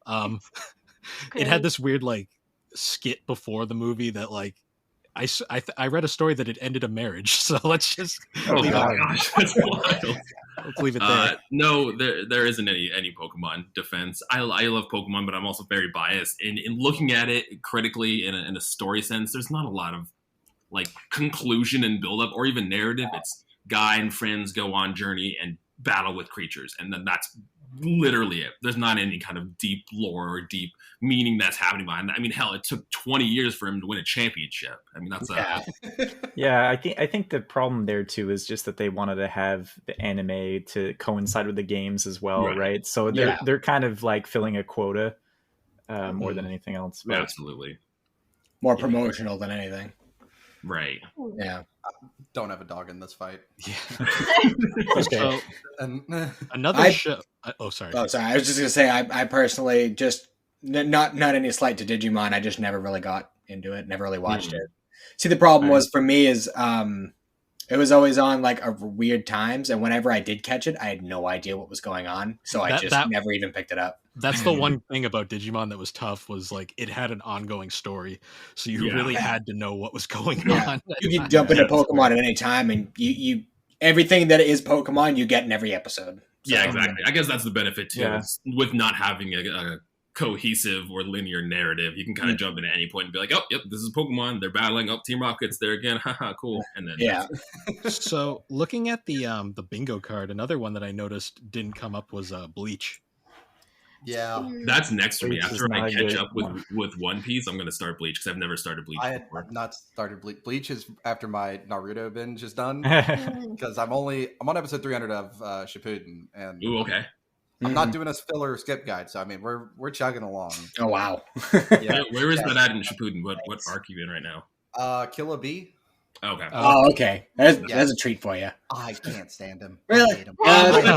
It had this weird like skit before the movie that like I read a story that it ended a marriage. So let's just Oh leave, my it, gosh, that's wild. let's leave it there. No, there isn't any Pokemon defense. I love Pokemon, but I'm also very biased. In looking at it critically in a story sense, there's not a lot of like conclusion and build up or even narrative. It's guy and friends go on journey and battle with creatures, and then that's literally it. There's not any kind of deep lore or deep meaning that's happening behind that. I mean, hell, it took 20 years for him to win a championship. I mean, that's Yeah, I think the problem there too is just that they wanted to have the anime to coincide with the games as well, right? So they're kind of like filling a quota more than anything else. But absolutely more promotional than anything. Right. Yeah. Don't have a dog in this fight. Yeah. Okay. So And another show. Oh, sorry. Oh, sorry. I was just gonna say I personally just not any slight to Digimon. I just never really got into it. Never really watched it. See, the problem was for me is it was always on like a weird times, and whenever I did catch it, I had no idea what was going on, so I just never even picked it up. That's the one thing about Digimon that was tough, was like it had an ongoing story, so you really had to know what was going on. You can jump into Pokemon at any time, and you everything that is Pokemon you get in every episode. So, yeah, exactly. I guess that's the benefit too, with not having a cohesive or linear narrative. You can kind of jump in at any point and be like, oh, yep, this is Pokemon. They're battling. Oh, Team Rocket's there again. Haha, cool. And then So looking at the bingo card, another one that I noticed didn't come up was Bleach. yeah, that's next for me. Bleach After is I not catch good. up with One Piece, I'm going to start Bleach because I've never started Bleach I before. have not started Bleach. Bleach is after my Naruto binge is done because I'm on episode 300 of Shippuden, and Ooh, okay. I'm not doing a filler skip guide, so I mean we're chugging along. Oh wow. Yeah, Where is that at in Shippuden? What arc are you in right now? Killer B. Okay. Oh, okay. That's a treat for you. I can't stand him. Really? I hate him.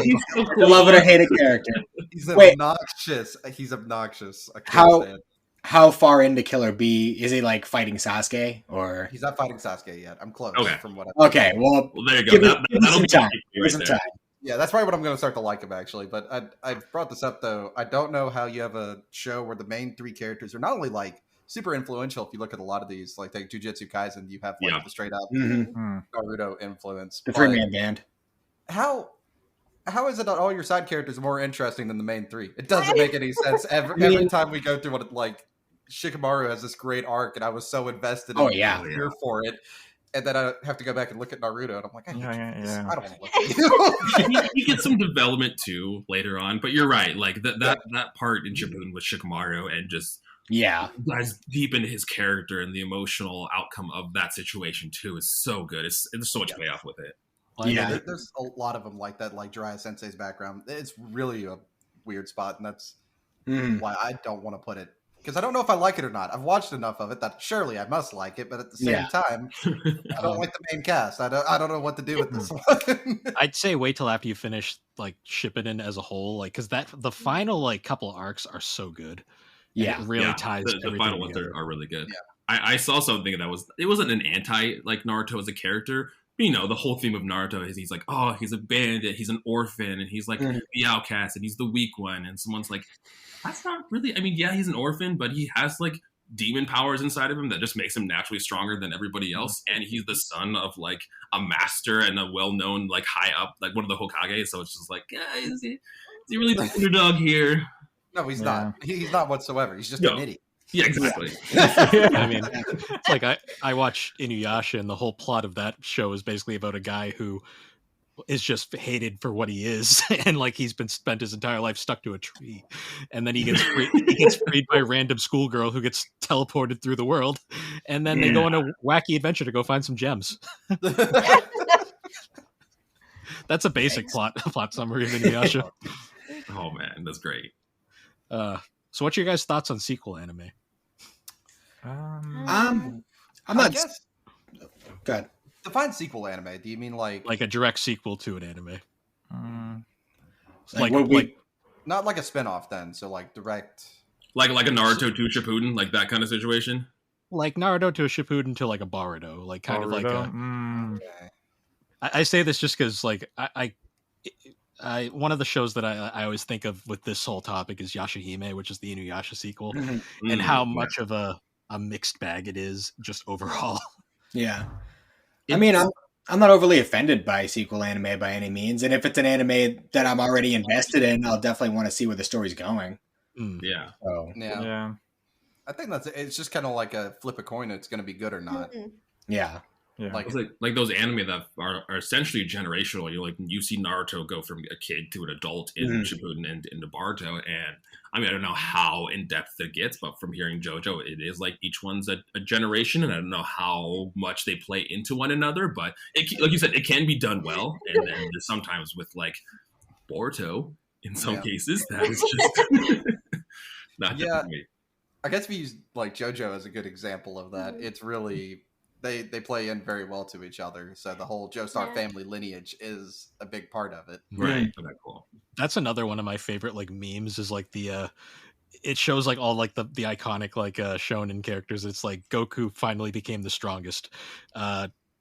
He's so cool. Love it or hate it character. He's Wait. obnoxious. He's obnoxious. I can't stand. How far into Killer B is he? Like fighting Sasuke, or He's not fighting Sasuke yet. I'm close. Okay. From what I okay? Well, Well, there you go. give That'll it some be time. right Some there. time. Yeah, that's probably what I'm going to start to like him, actually. But I brought this up, though. I don't know how you have a show where the main three characters are not only, like, super influential. If you look at a lot of these, like, Jujutsu Kaisen, you have, like, the straight-up Naruto influence. The three-man band. How is it that all your side characters are more interesting than the main three? It doesn't make any sense. Every time we go through it, like, Shikamaru has this great arc, and I was so invested and here for it. And then I have to go back and look at Naruto, and I'm like, I don't want to look at you. You get some development too later on, but you're right. Like that part in Shippuden with Shikamaru and just dives deep into his character and the emotional outcome of that situation too is so good. There's so much payoff with it. There's a lot of them like that, like Jiraiya Sensei's background. It's really a weird spot, and that's why I don't want to put it. Because I don't know if I like it or not. I've watched enough of it that surely I must like it, but at the same time, I don't like the main cast. I don't know what to do with this one. I'd say wait till after you finish like Shippuden as a whole, like because the final like couple arcs are so good. Yeah, it really ties. The final ones are really good. Yeah. I saw something that it wasn't an anti like Naruto as a character. But, the whole theme of Naruto is he's like, oh, he's a bandit, he's an orphan, and he's like the outcast, and he's the weak one. And someone's like, that's not really. I mean, yeah, he's an orphan, but he has like demon powers inside of him that just makes him naturally stronger than everybody else. And he's the son of like a master and a well-known like high up, like one of the Hokage. So it's just like, is he really the underdog here? No, he's not. He's not whatsoever. He's just an idiot. Yeah, exactly. I mean, it's like I watch Inuyasha, and the whole plot of that show is basically about a guy who is just hated for what he is, and like he's been spent his entire life stuck to a tree, and then he gets freed by a random schoolgirl who gets teleported through the world, and then they go on a wacky adventure to go find some gems. That's a basic plot summary of Inuyasha. Oh man, that's great. So what's your guys' thoughts on sequel anime? I'm not. Good. Define sequel anime. Do you mean like a direct sequel to an anime? Like not like a spinoff then? So like direct, like a Naruto to Shippuden, like that kind of situation. Like Naruto to a Shippuden to like a Boruto, like kind of like a. Okay. I say this just because like I one of the shows that I always think of with this whole topic is Yashahime, which is the Inuyasha sequel, and how much of a mixed bag it is just overall. Yeah. I mean, I'm not overly offended by sequel anime by any means, and if it's an anime that I'm already invested in, I'll definitely want to see where the story's going. Yeah. So, yeah. I think it's just kind of like a flip a coin. It's going to be good or not. Yeah. Yeah. Like, It's like those anime that are essentially generational. You see Naruto go from a kid to an adult in Shippuden and into Naruto, and I mean I don't know how in depth it gets, but from hearing JoJo, it is like each one's a generation, and I don't know how much they play into one another, but like you said, it can be done well, and then there's sometimes with like Boruto in some cases that is just not done for me. I guess we use like JoJo as a good example of that. It's really they play in very well to each other. So the whole Joestar family lineage is a big part of it. Right. Okay, cool. That's another one of my favorite like memes is like the it shows like all like the iconic like shonen characters. It's like Goku finally became the strongest.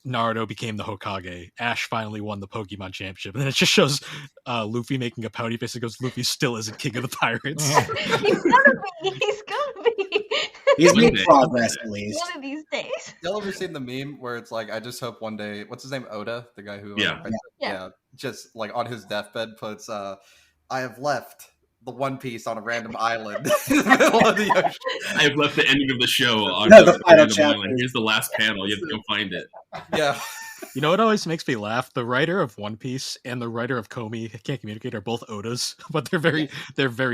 Naruto became the Hokage. Ash finally won the Pokemon Championship. And then it just shows Luffy making a pouty face and goes, Luffy still isn't king of the pirates. He's gonna be. He's gonna be. He's made progress at least. One of these days. Y'all ever seen the meme where it's like, I just hope one day, what's his name? Oda, the guy who just like on his deathbed puts I have left the One Piece on a random island in the middle of the ocean. I have left the ending of the show on the final chapter. island. Here's the last panel. You have to go find it. Yeah. You know what always makes me laugh? The writer of One Piece and the writer of Komi Can't Communicate are both Odas, but they're very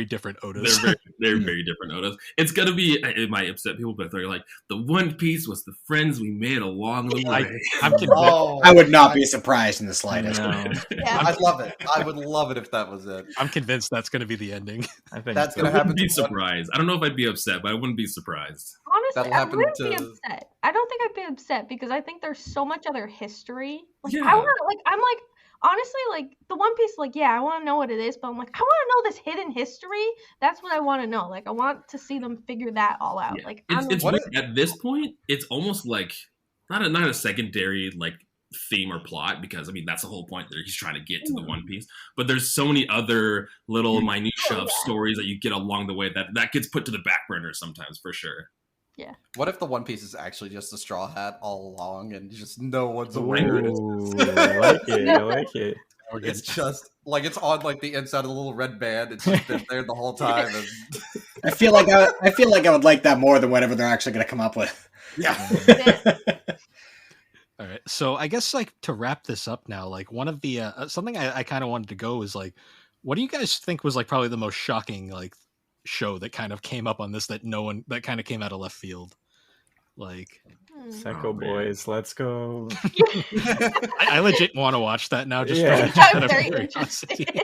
different Odas. They're very different Odas. It's gonna be, it might upset people, but they're like, the One Piece was the friends we made along the way. I would not be surprised in the slightest. No. I'd love it. I would love it if that was it. I'm convinced that's going to be the ending. I think That's so. gonna I wouldn't happen. be surprised. I don't know if I'd be upset, but I wouldn't be surprised. Honestly, That'll I happen wouldn't be to- upset. I don't think I'd be upset because I think there's so much other history. Like Yeah. I want to, like I'm like honestly like the One Piece. Like I want to know what it is, but I'm like I want to know this hidden history. That's what I want to know. Like I want to see them figure that all out. Yeah. Like It's weird. At this point, it's almost like not a secondary like theme or plot, because I mean that's the whole point there. He's trying to get to the One Piece, but there's so many other little minutia of stories that you get along the way that gets put to the back burner sometimes, for sure. Yeah. What if the One Piece is actually just a straw hat all along and just no one's aware? Ooh, I like it. I like it. It's just like it's on like the inside of the little red band. It's just been there the whole time. And... I feel like I would like that more than whatever they're actually going to come up with. Yeah. All right. So I guess like to wrap this up now, like one of the something I kind of wanted to go is like, what do you guys think was like probably the most shocking like show that kind of came up on this that kind of came out of left field? Like Psycho Boys, let's go. I legit want to watch that now. Just I'm very interested.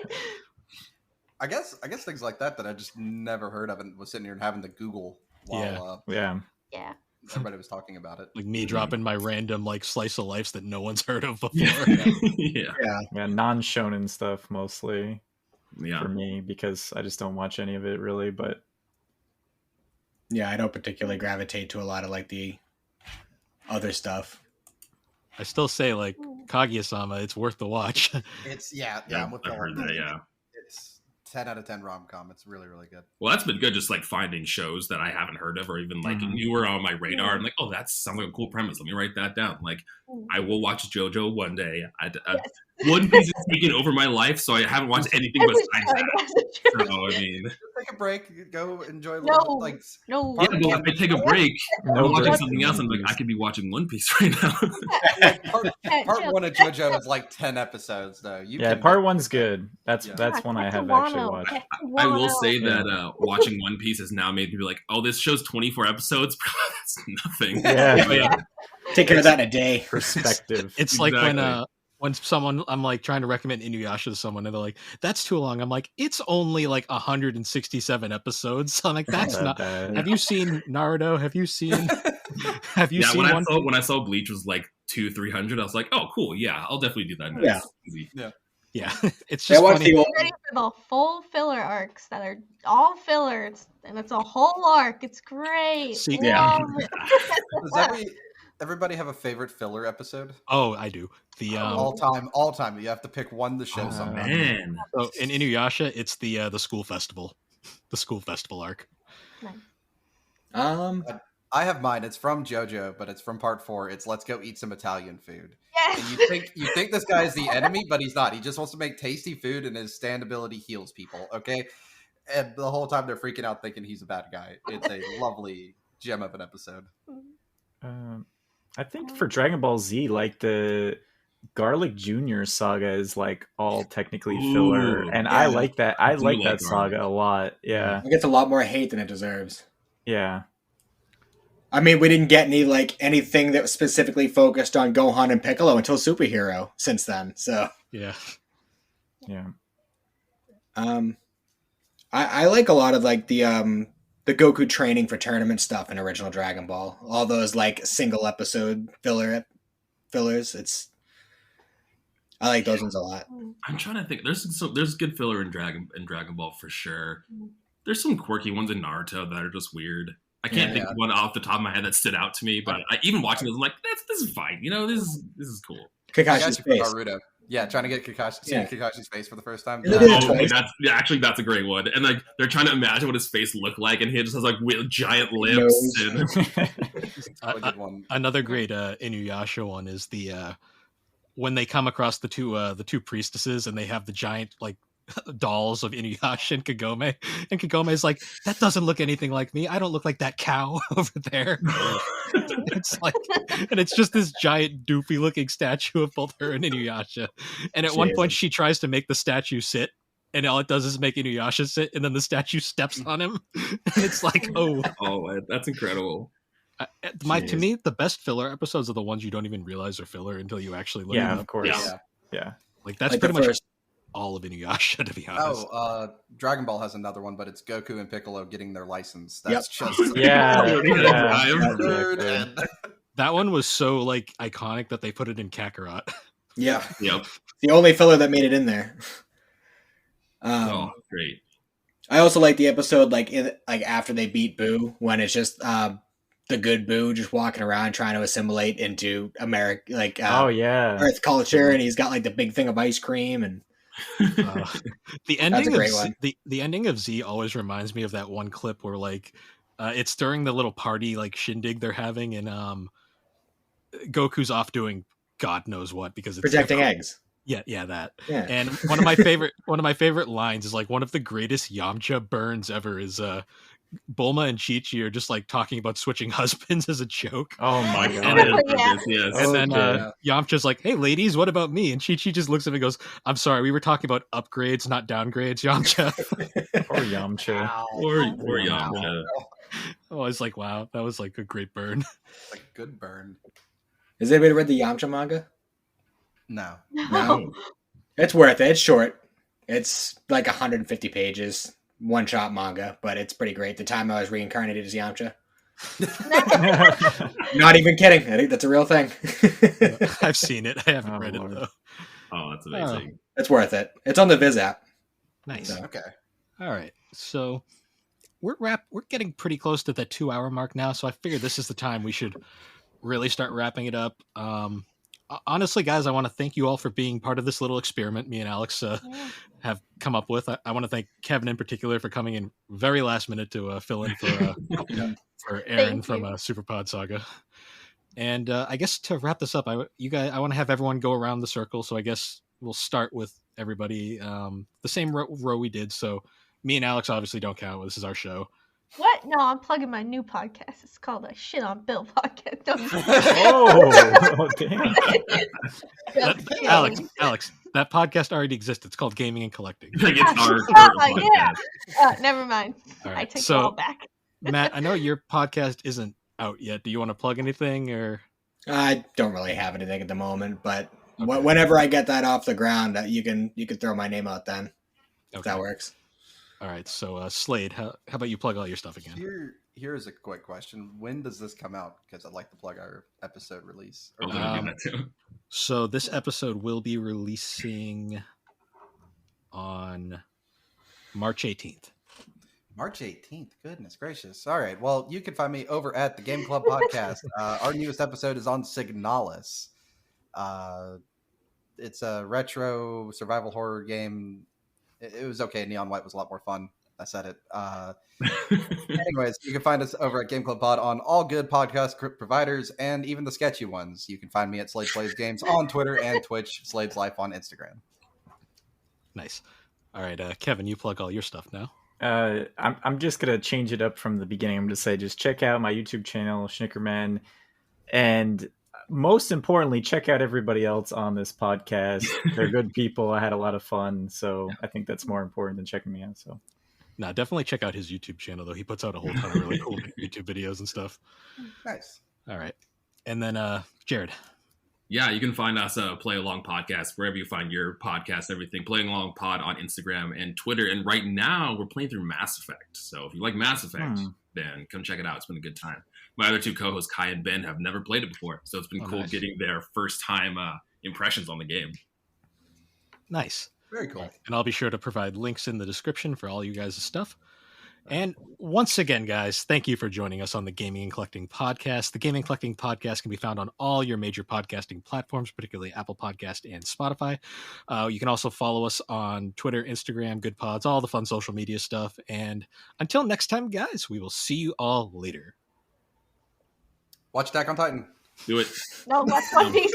I guess things like that I just never heard of and was sitting here and having to Google while Yeah. everybody was talking about it. Like me dropping my random like slice of life that no one's heard of before. Yeah, non-shonen stuff mostly yeah. for me because I just don't watch any of it really. But yeah, I don't particularly gravitate to a lot of like the other stuff. I still say like Kaguya-sama, it's worth the watch. It's I've heard that. Yeah, it's 10 out of 10 rom-com. It's really, really good. well, that's been good. Just like finding shows that I haven't heard of or even like newer on my radar. I'm like, oh, that sounds like a cool premise. Let me write that down. Like, I will watch JoJo one day. One Piece is taking over my life, so I haven't watched anything besides that. So I mean, Take a break. Go enjoy. No. Like No. yeah, but if I take a break, No I'm watching break. something else. I'm like, I could be watching One Piece right now. part one of JoJo is like 10 episodes though. part one's good. That's Yeah. one I have actually watched. I will say that watching One Piece has now made me be like, oh, this show's 24 episodes. That's nothing. Yeah. Take care of that in a day. Perspective. It's like when someone I'm like trying to recommend Inuyasha to someone and they're like, that's too long. I'm like, it's only like 167 episodes. So I'm like, that's not bad. Have you seen Naruto? Have you seen seen when I saw Bleach was like 200-300, I was like, oh cool, yeah, I'll definitely do that next. Yeah. Easy. Yeah. It's just funny. Get ready for the full filler arcs that are all fillers, and it's a whole arc. It's great. See, yeah. Love it. Does everybody have a favorite filler episode? Oh, I do. The all time. You have to pick one to show something. Man, so in Inuyasha, it's the school festival. The school festival arc. I have mine. It's from JoJo, but it's from part 4. It's let's go eat some Italian food. Yes. And you think this guy is the enemy, but he's not. He just wants to make tasty food, and his stand ability heals people. Okay, and the whole time they're freaking out, thinking he's a bad guy. It's a lovely gem of an episode. I think for Dragon Ball Z, like the Garlic Jr. saga is like all technically filler, Ooh, and yeah. I like that. I do like like that saga a lot. Yeah, It gets a lot more hate than it deserves. yeah. I mean, we didn't get anything that was specifically focused on Gohan and Piccolo until Superhero since then. So Yeah. I like a lot of like the Goku training for tournament stuff in original Dragon Ball. All those like single episode fillers. I like those ones a lot. I'm trying to think. There's good filler in Dragon Ball for sure. There's some quirky ones in Naruto that are just weird. I can't think of one off the top of my head that stood out to me, but even watching this, I'm like, this is fine. This is cool. Kakashi's face. Naruto. Yeah, trying to get Kakashi's face for the first time. That's a great one. And like they're trying to imagine what his face looked like, and he just has like giant lips. And another great Inuyasha one is the when they come across the two priestesses and they have the giant like dolls of Inuyasha and Kagome is like, that doesn't look anything like me. I don't look like that cow over there. It's like, and it's just this giant doofy looking statue of both her and Inuyasha. And at one point she tries to make the statue sit, and all it does is make Inuyasha sit, and then the statue steps on him. And it's like, oh, that's incredible. To me, the best filler episodes are the ones you don't even realize are filler until you actually look. Yeah, of course. Yeah. Like that's pretty much all of Inuyasha, to be honest. Dragon Ball has another one, but it's Goku and Piccolo getting their license. That's just that one was so like iconic that they put it in Kakarot. Yeah. Yep. The only filler that made it in there. Great. I also like the episode after they beat Boo, when it's just the good Boo just walking around trying to assimilate into America, Earth culture, and he's got like the big thing of ice cream and. The ending of Z always reminds me of that one clip where like it's during the little party like shindig they're having, and Goku's off doing God knows what because it's protecting eggs. Yeah, that. Yeah. And one of my favorite lines is like one of the greatest Yamcha burns ever is Bulma and Chi-Chi are just like talking about switching husbands as a joke. Oh my god! And then Yamcha's like, "Hey, ladies, what about me?" And Chi-Chi just looks at me and goes, "I'm sorry, we were talking about upgrades, not downgrades, Yamcha." Or Yamcha. Or Yamcha. Oh, it's like, wow, that was like a great burn. Like a good burn. Has anybody read the Yamcha manga? No. It's worth it. It's short. It's like 150 pages. One-shot manga, but it's pretty great. The time I was reincarnated as Yamcha. Not even kidding. I think that's a real thing. I've seen it. I haven't read it though. Oh, that's amazing. It's worth it. It's on the Viz app. Nice. So. Okay. All right. So we're getting pretty close to the 2-hour mark now, so I figured this is the time we should really start wrapping it up. Honestly, guys, I want to thank you all for being part of this little experiment me and Alex have come up with. I want to thank Kevin in particular for coming in very last minute to fill in for Aaron from Super Pod Saga. And I guess to wrap this up, I want to have everyone go around the circle. So I guess we'll start with everybody the same row we did. So me and Alex obviously don't count. This is our show. What? No, I'm plugging my new podcast. It's called a Shit on Bill podcast. Alex, that podcast already exists. It's called Gaming and Collecting. Like it's our podcast. Never mind. Right, I take it all back. Matt, I know your podcast isn't out yet. Do you want to plug anything, or? I don't really have anything at the moment, but whenever I get that off the ground, you can throw my name out then. If that works. All right, so Slade, how about you plug all your stuff again? Here's a quick question. When does this come out? Because I'd like to plug our episode release. So this episode will be releasing on March 18th. March 18th. Goodness gracious. All right. Well, you can find me over at the Game Club Podcast. Our newest episode is on Signalis. It's a retro survival horror game. It was okay. Neon White was a lot more fun. I said it. Anyways, you can find us over at Game Club Pod on all good podcast providers and even the sketchy ones. You can find me at Slade Plays Games on Twitter and Twitch, Slade's Life on Instagram. Nice. All right, Kevin, you plug all your stuff now. I'm just going to change it up from the beginning. I'm going to say just check out my YouTube channel, Shnickerman. And most importantly, check out everybody else on this podcast. They're good people. I had a lot of fun, so I think that's more important than checking me out. So, No, definitely check out his YouTube channel though. He puts out a whole ton of really cool YouTube videos and stuff. Nice. All right, and then Jared. Yeah, you can find us Play Along Podcast wherever you find your podcast, everything. Playing Along Pod on Instagram and Twitter. And right now we're playing through Mass Effect. So if you like Mass Effect, then come check it out. It's been a good time. My other two co-hosts, Kai and Ben, have never played it before, so it's been cool nice. getting their first time impressions on the game. Nice. Very cool. And I'll be sure to provide links in the description for all you guys' stuff. And once again, guys, thank you for joining us on the Gaming and Collecting Podcast. The Gaming and Collecting Podcast can be found on all your major podcasting platforms, particularly Apple Podcast and Spotify. You can also follow us on Twitter, Instagram, Good Pods, all the fun social media stuff. And until next time, guys, we will see you all later. Watch Attack on Titan. Do it. No, that's One Piece.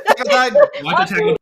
Attack on Titan. Watch Attack on